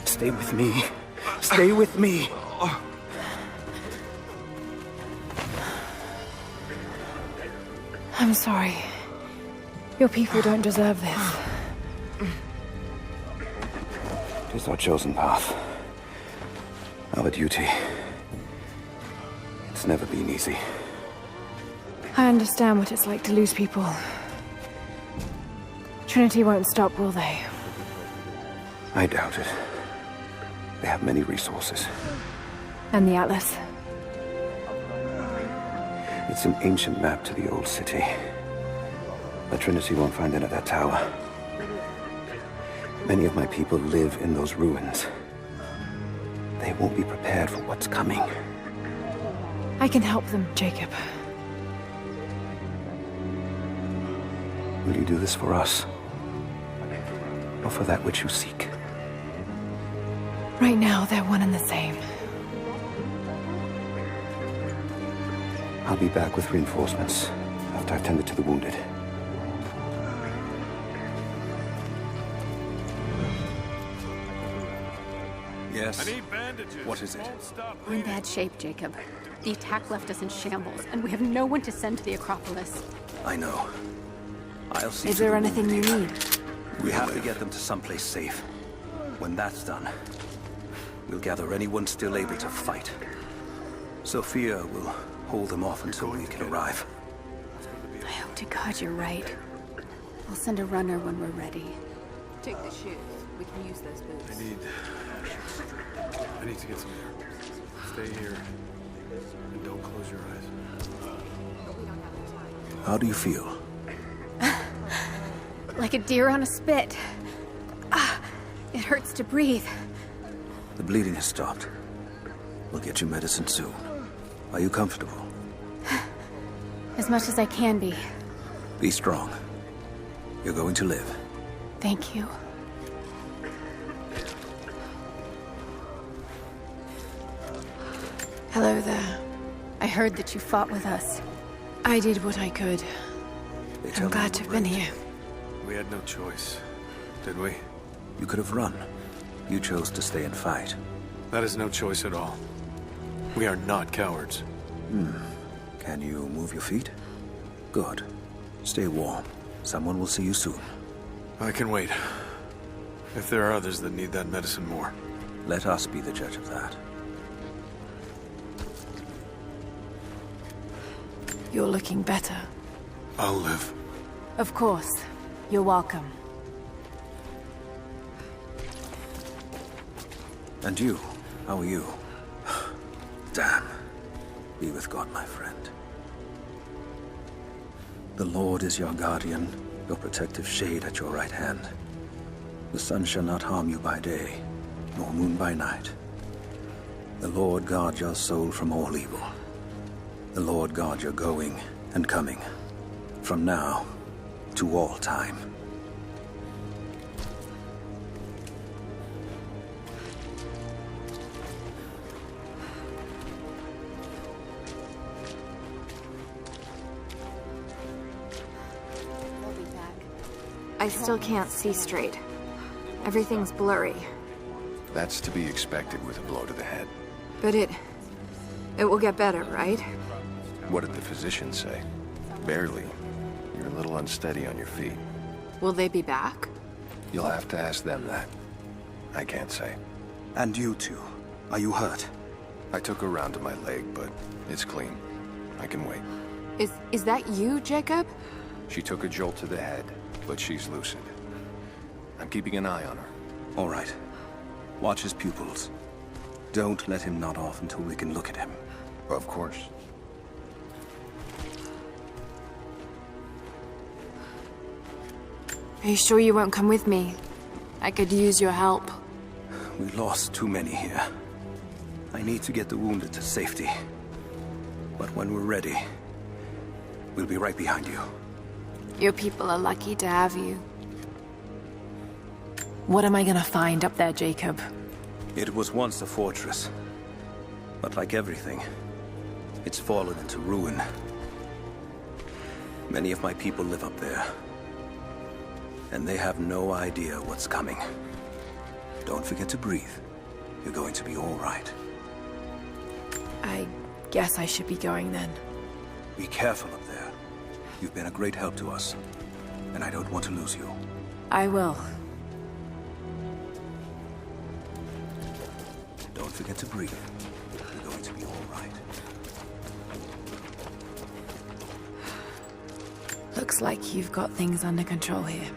Stay with me. Stay with me. I'm sorry. Your people don't deserve this. It is our chosen path. Our duty. It's never been easy. I understand what it's like to lose people. Trinity won't stop, will they? I doubt it. They have many resources. And the Atlas? It's an ancient map to the old city. But Trinity won't find it at that tower. Many of my people live in those ruins. They won't be prepared for what's coming. I can help them, Jacob. Will you do this for us? Or for that which you seek? Right now, they're one and the same. I'll be back with reinforcements after I've tended to the wounded. Yes? I need bandages. What is it? We're in bad shape, Jacob. The attack left us in shambles, and we have no one to send to the Acropolis. I know. I'll see. Is there anything you need? We have to get them to someplace safe. When that's done, we'll gather anyone still able to fight. Sophia will hold them off until we can arrive. I hope to God you're right. I'll send a runner when we're ready. Take the shoes. We can use those boots. I need to get some air. Stay here. And don't close your eyes. How do you feel? Like a deer on a spit. It hurts to breathe. The bleeding has stopped. We'll get you medicine soon. Are you comfortable? As much as I can be. Be strong. You're going to live. Thank you. Hello there. I heard that you fought with us. I did what I could. I'm glad to have been here. We had no choice, did we? You could have run. You chose to stay and fight. That is no choice at all. We are not cowards. Can you move your feet? Good. Stay warm. Someone will see you soon. I can wait. If there are others that need that medicine more. Let us be the judge of that. You're looking better. I'll live. Of course. You're welcome. And you? How are you? Damn. Be with God, my friend. The Lord is your guardian, your protective shade at your right hand. The sun shall not harm you by day, nor moon by night. The Lord guard your soul from all evil. The Lord guard your going and coming, from now to all time. I still can't see straight. Everything's blurry. That's to be expected with a blow to the head. But it will get better, right? What did the physician say? Barely. You're a little unsteady on your feet. Will they be back? You'll have to ask them that. I can't say. And you two, are you hurt? I took a round to my leg, but it's clean. I can wait. Is that you, Jacob? She took a jolt to the head, but she's lucid. I'm keeping an eye on her. All right. Watch his pupils. Don't let him nod off until we can look at him. Of course. Are you sure you won't come with me? I could use your help. We lost too many here. I need to get the wounded to safety. But when we're ready, we'll be right behind you. Your people are lucky to have you. What am I gonna find up there, Jacob? It was once a fortress. But like everything, it's fallen into ruin. Many of my people live up there. And they have no idea what's coming. Don't forget to breathe. You're going to be all right. I guess I should be going then. Be careful up there. You've been a great help to us. And I don't want to lose you. I will. Don't forget to breathe. You're going to be all right. Looks like you've got things under control here.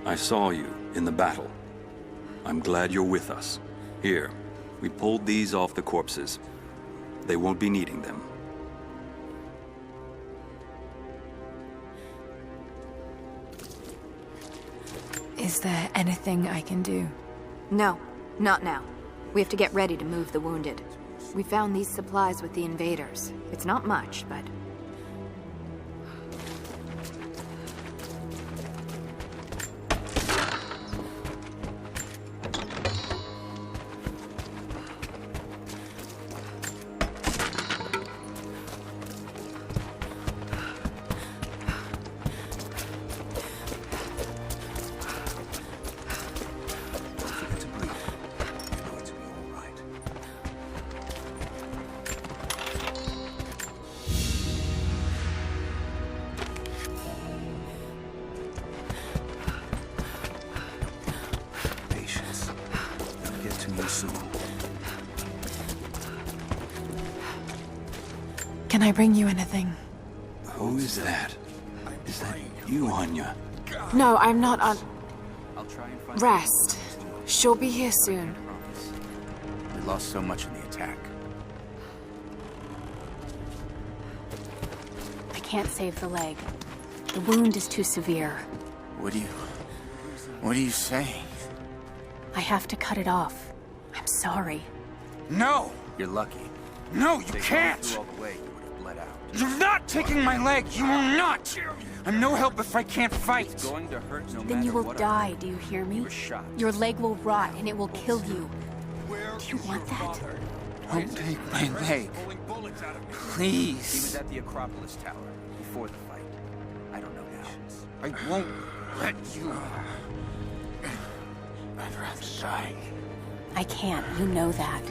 I saw you in the battle. I'm glad you're with us. Here, we pulled these off the corpses. They won't be needing them. Is there anything I can do? No, not now. We have to get ready to move the wounded. We found these supplies with the invaders. It's not much, but... Can I bring you anything? Who is that? Is that you, Anya? No, I'm not on... Rest. She'll be here soon. We lost so much in the attack. I can't save the leg. The wound is too severe. What are you saying? I have to cut it off. I'm sorry. No! You're lucky. No, you can't! Through all the way, you would have bled out. You're not taking my leg! You will not! I'm no help if I can't fight! It's going to hurt no Then matter you will what die, do you hear me? Your leg will rot and it will kill you. Do you want that? Don't take my leg. He Please. was at the Acropolis Tower before the fight. I don't know now. I won't let you. I'd rather die. I can't, you know that.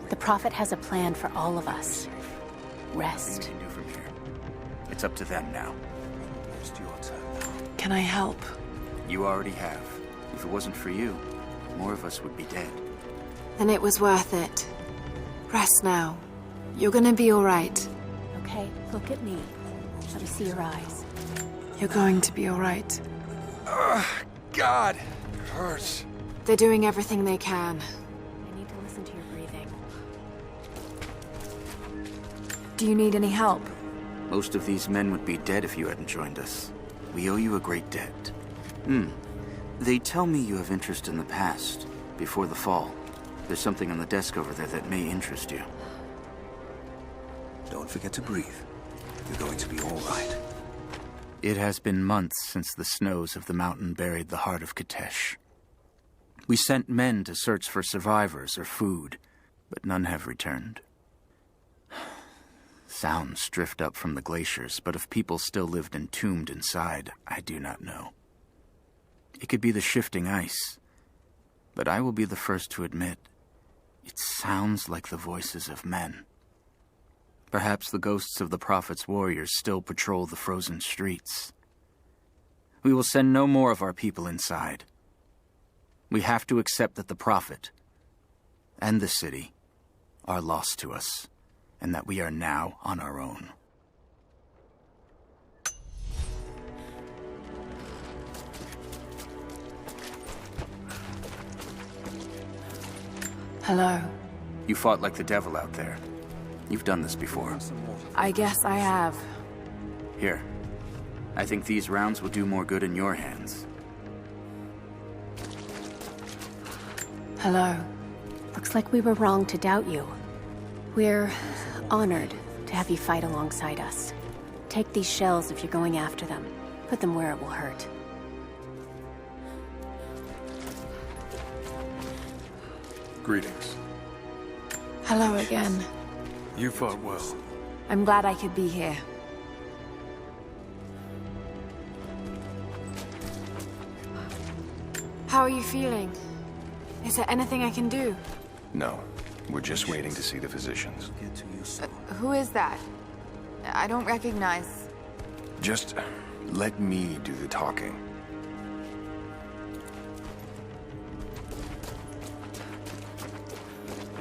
The Prophet has a plan for all of us. Rest. Nothing we can do from here. It's up to them now. It's your turn now. Can I help? You already have. If it wasn't for you, more of us would be dead. Then it was worth it. Rest now. You're gonna be alright. Okay, look at me. Let me see your eyes. You're going to be alright. God! It hurts. They're doing everything they can. I need to listen to your breathing. Do you need any help? Most of these men would be dead if you hadn't joined us. We owe you a great debt. They tell me you have interest in the past, before the fall. There's something on the desk over there that may interest you. Don't forget to breathe. You're going to be all right. It has been months since the snows of the mountain buried the heart of Katesh. We sent men to search for survivors or food, but none have returned. Sounds drift up from the glaciers, but if people still lived entombed inside, I do not know. It could be the shifting ice, but I will be the first to admit, it sounds like the voices of men. Perhaps the ghosts of the Prophet's warriors still patrol the frozen streets. We will send no more of our people inside. We have to accept that the Prophet and the city are lost to us, and that we are now on our own. Hello. You fought like the devil out there. You've done this before. I guess I have. Here. I think these rounds will do more good in your hands. Hello. Looks like we were wrong to doubt you. We're honored to have you fight alongside us. Take these shells if you're going after them. Put them where it will hurt. Greetings. Hello again. You fought well. I'm glad I could be here. How are you feeling? Is there anything I can do? No. We're just waiting to see the physicians. Who is that? I don't recognize... Just let me do the talking.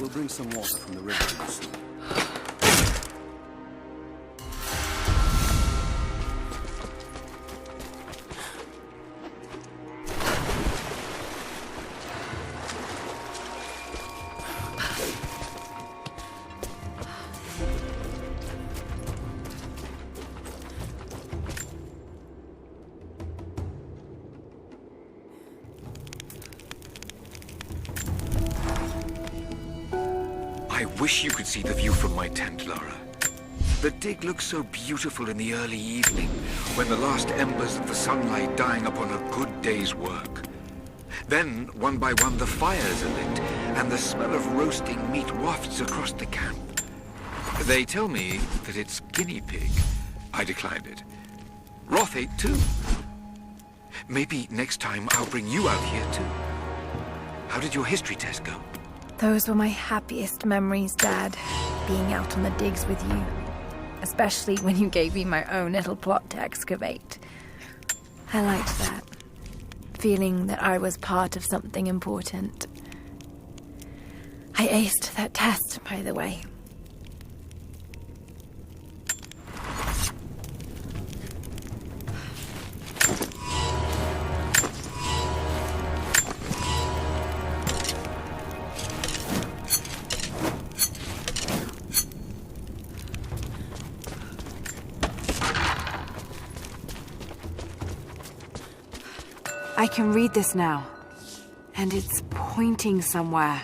We'll bring some water from the river to you soon. I wish you could see the view from my tent, Lara. The dig looks so beautiful in the early evening, when the last embers of the sunlight dying upon a good day's work. Then, one by one, the fires are lit, and the smell of roasting meat wafts across the camp. They tell me that it's guinea pig. I declined it. Roth ate too. Maybe next time I'll bring you out here too. How did your history test go? Those were my happiest memories, Dad. Being out on the digs with you. Especially when you gave me my own little plot to excavate. I liked that. Feeling that I was part of something important. I aced that test, by the way. I can read this now. And it's pointing somewhere.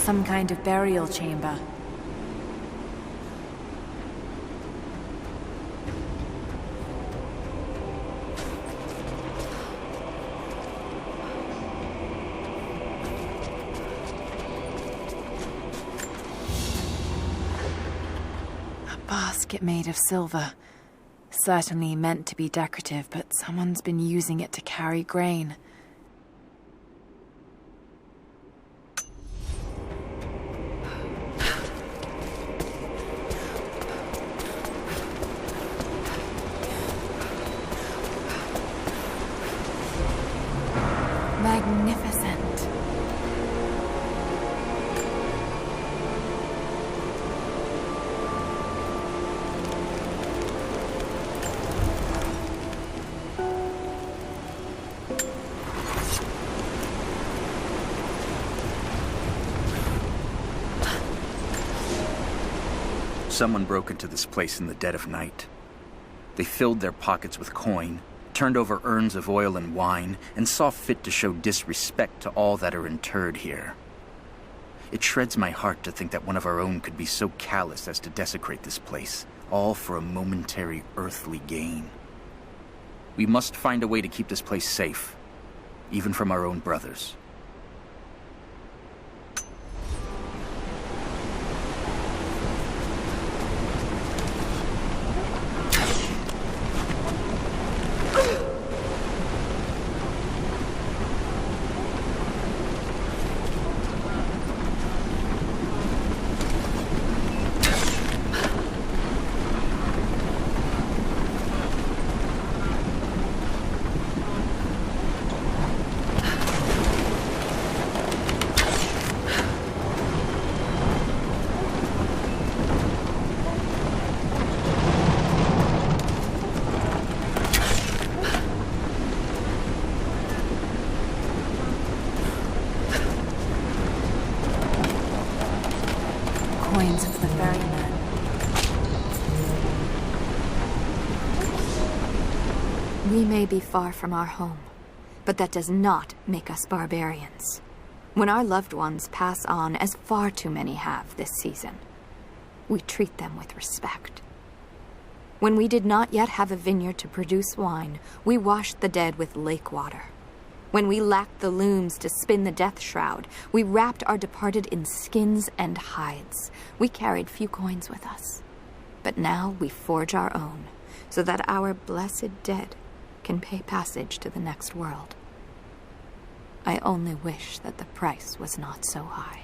Some kind of burial chamber. A basket made of silver. Certainly meant to be decorative, but someone's been using it to carry grain. Magnificent. Someone broke into this place in the dead of night. They filled their pockets with coin, turned over urns of oil and wine, and saw fit to show disrespect to all that are interred here. It shreds my heart to think that one of our own could be so callous as to desecrate this place, all for a momentary earthly gain. We must find a way to keep this place safe, even from our own brothers. Coins of the ferryman. We may be far from our home, but that does not make us barbarians. When our loved ones pass on, as far too many have this season, we treat them with respect. When we did not yet have a vineyard to produce wine, we washed the dead with lake water. When we lacked the looms to spin the death shroud, we wrapped our departed in skins and hides. We carried few coins with us. But now we forge our own, so that our blessed dead can pay passage to the next world. I only wish that the price was not so high.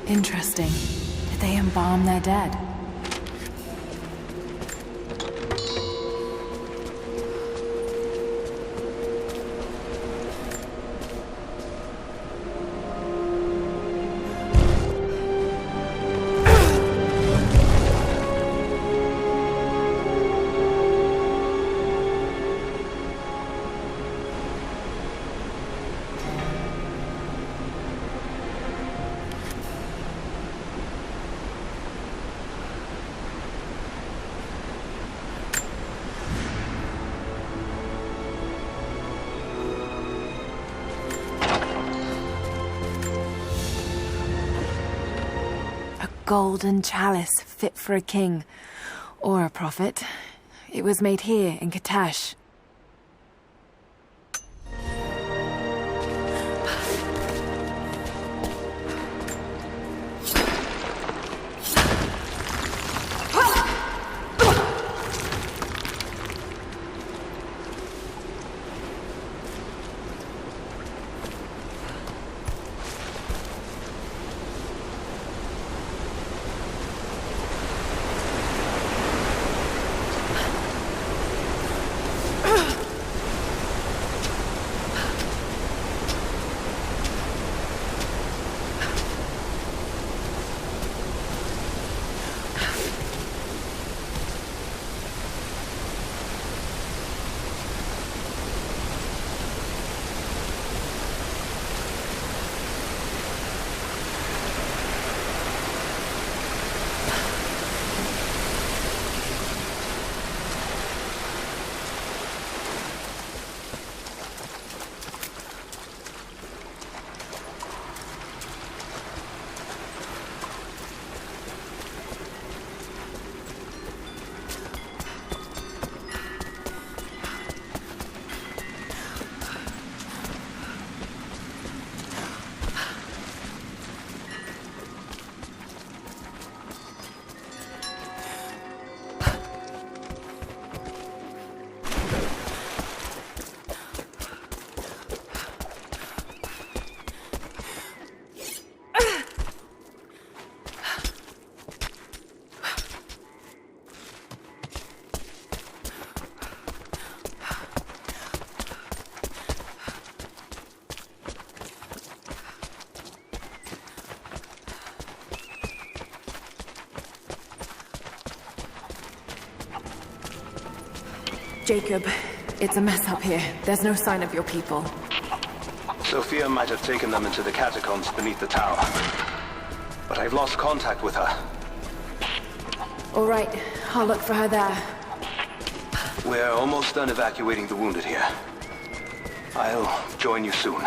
Interesting. Did they embalm their dead? Golden chalice fit for a king or a prophet. It was made here in Katash. Jacob, it's a mess up here. There's no sign of your people. Sophia might have taken them into the catacombs beneath the tower. But I've lost contact with her. All right, I'll look for her there. We're almost done evacuating the wounded here. I'll join you soon.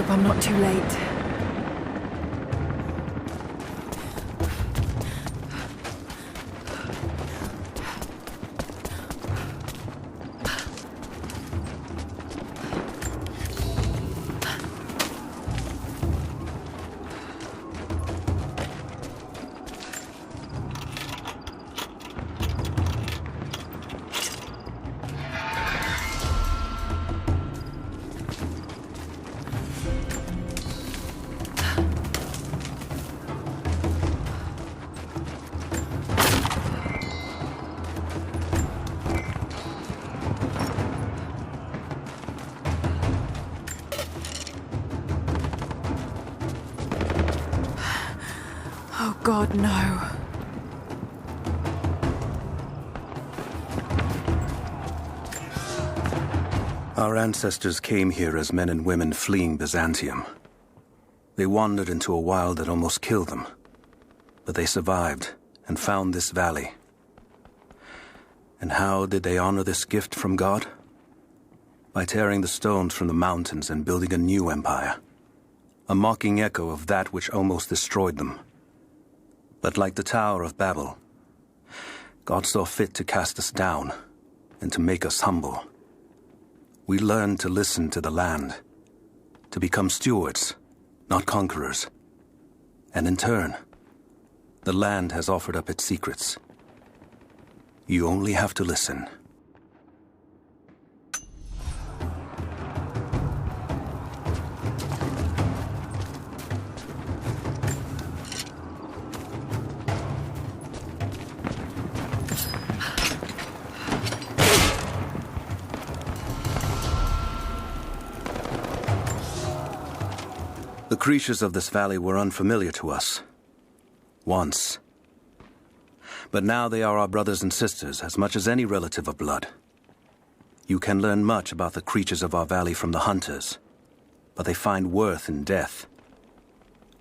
I'm not too late. Oh God, no. Our ancestors came here as men and women fleeing Byzantium. They wandered into a wild that almost killed them. But they survived and found this valley. And how did they honor this gift from God? By tearing the stones from the mountains and building a new empire. A mocking echo of that which almost destroyed them. But like the Tower of Babel, God saw fit to cast us down and to make us humble. We learned to listen to the land, to become stewards, not conquerors. And in turn, the land has offered up its secrets. You only have to listen. The creatures of this valley were unfamiliar to us. Once. But now they are our brothers and sisters as much as any relative of blood. You can learn much about the creatures of our valley from the hunters, but they find worth in death.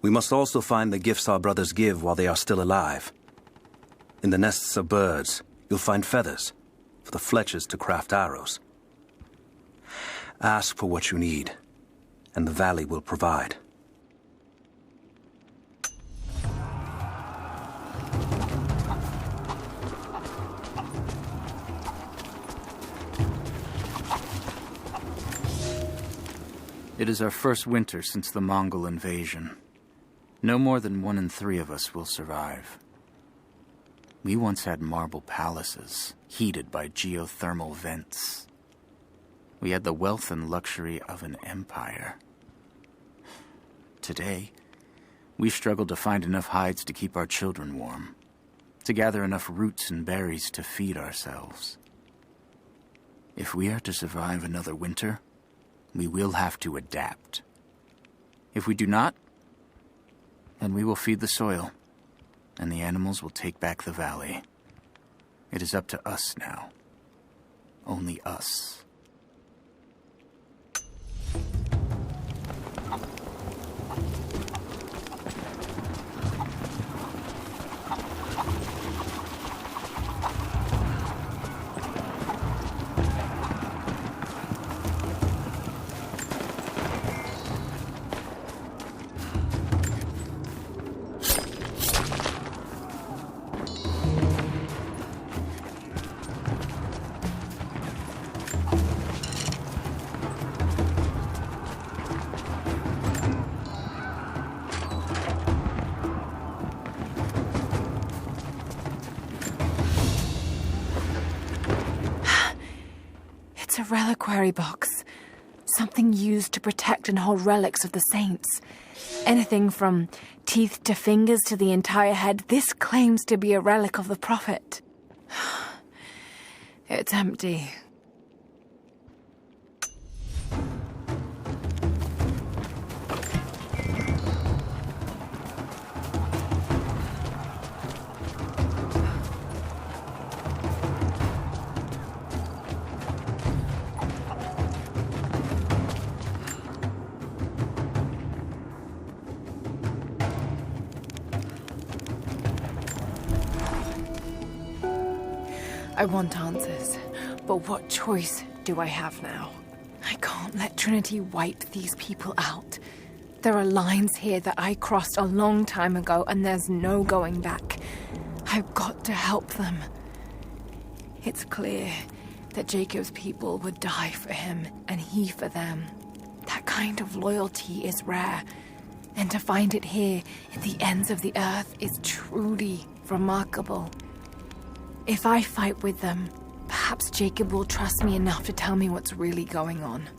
We must also find the gifts our brothers give while they are still alive. In the nests of birds, you'll find feathers for the fletchers to craft arrows. Ask for what you need, and the valley will provide. It is our first winter since the Mongol invasion. No more than 1 in 3 of us will survive. We once had marble palaces, heated by geothermal vents. We had the wealth and luxury of an empire. Today, we struggle to find enough hides to keep our children warm, to gather enough roots and berries to feed ourselves. If we are to survive another winter, we will have to adapt. If we do not, then we will feed the soil, and the animals will take back the valley. It is up to us now. Only us. It's a reliquary box. Something used to protect and hold relics of the saints. Anything from teeth to fingers to the entire head. This claims to be a relic of the Prophet. It's empty. I want answers, but what choice do I have now? I can't let Trinity wipe these people out. There are lines here that I crossed a long time ago, and there's no going back. I've got to help them. It's clear that Jacob's people would die for him, and he for them. That kind of loyalty is rare, and to find it here at the ends of the earth is truly remarkable. If I fight with them, perhaps Jacob will trust me enough to tell me what's really going on.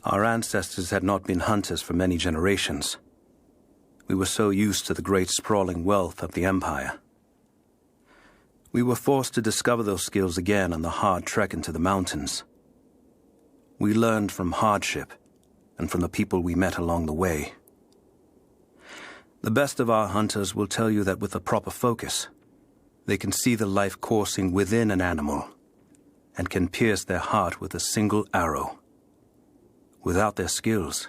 Our ancestors had not been hunters for many generations. We were so used to the great sprawling wealth of the Empire. We were forced to discover those skills again on the hard trek into the mountains. We learned from hardship and from the people we met along the way. The best of our hunters will tell you that with a proper focus, they can see the life coursing within an animal and can pierce their heart with a single arrow. Without their skills,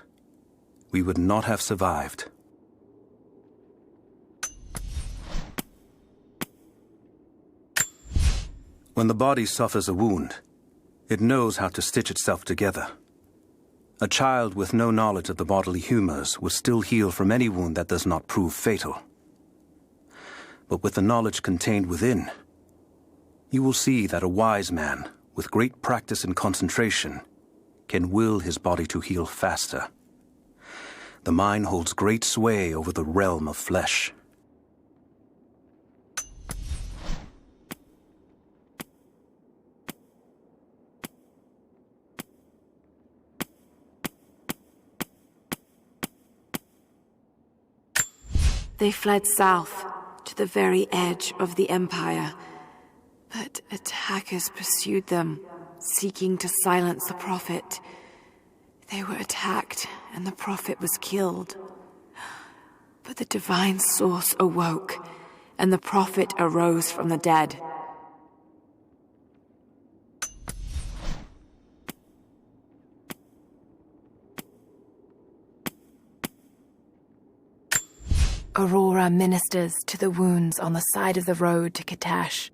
we would not have survived. When the body suffers a wound, it knows how to stitch itself together. A child with no knowledge of the bodily humors will still heal from any wound that does not prove fatal. But with the knowledge contained within, you will see that a wise man, with great practice and concentration, can will his body to heal faster. The mind holds great sway over the realm of flesh. They fled south to the very edge of the Empire, but attackers pursued them, seeking to silence the Prophet. They were attacked, and the Prophet was killed. But the divine source awoke, and the Prophet arose from the dead. Aurora ministers to the wounds on the side of the road to Katash.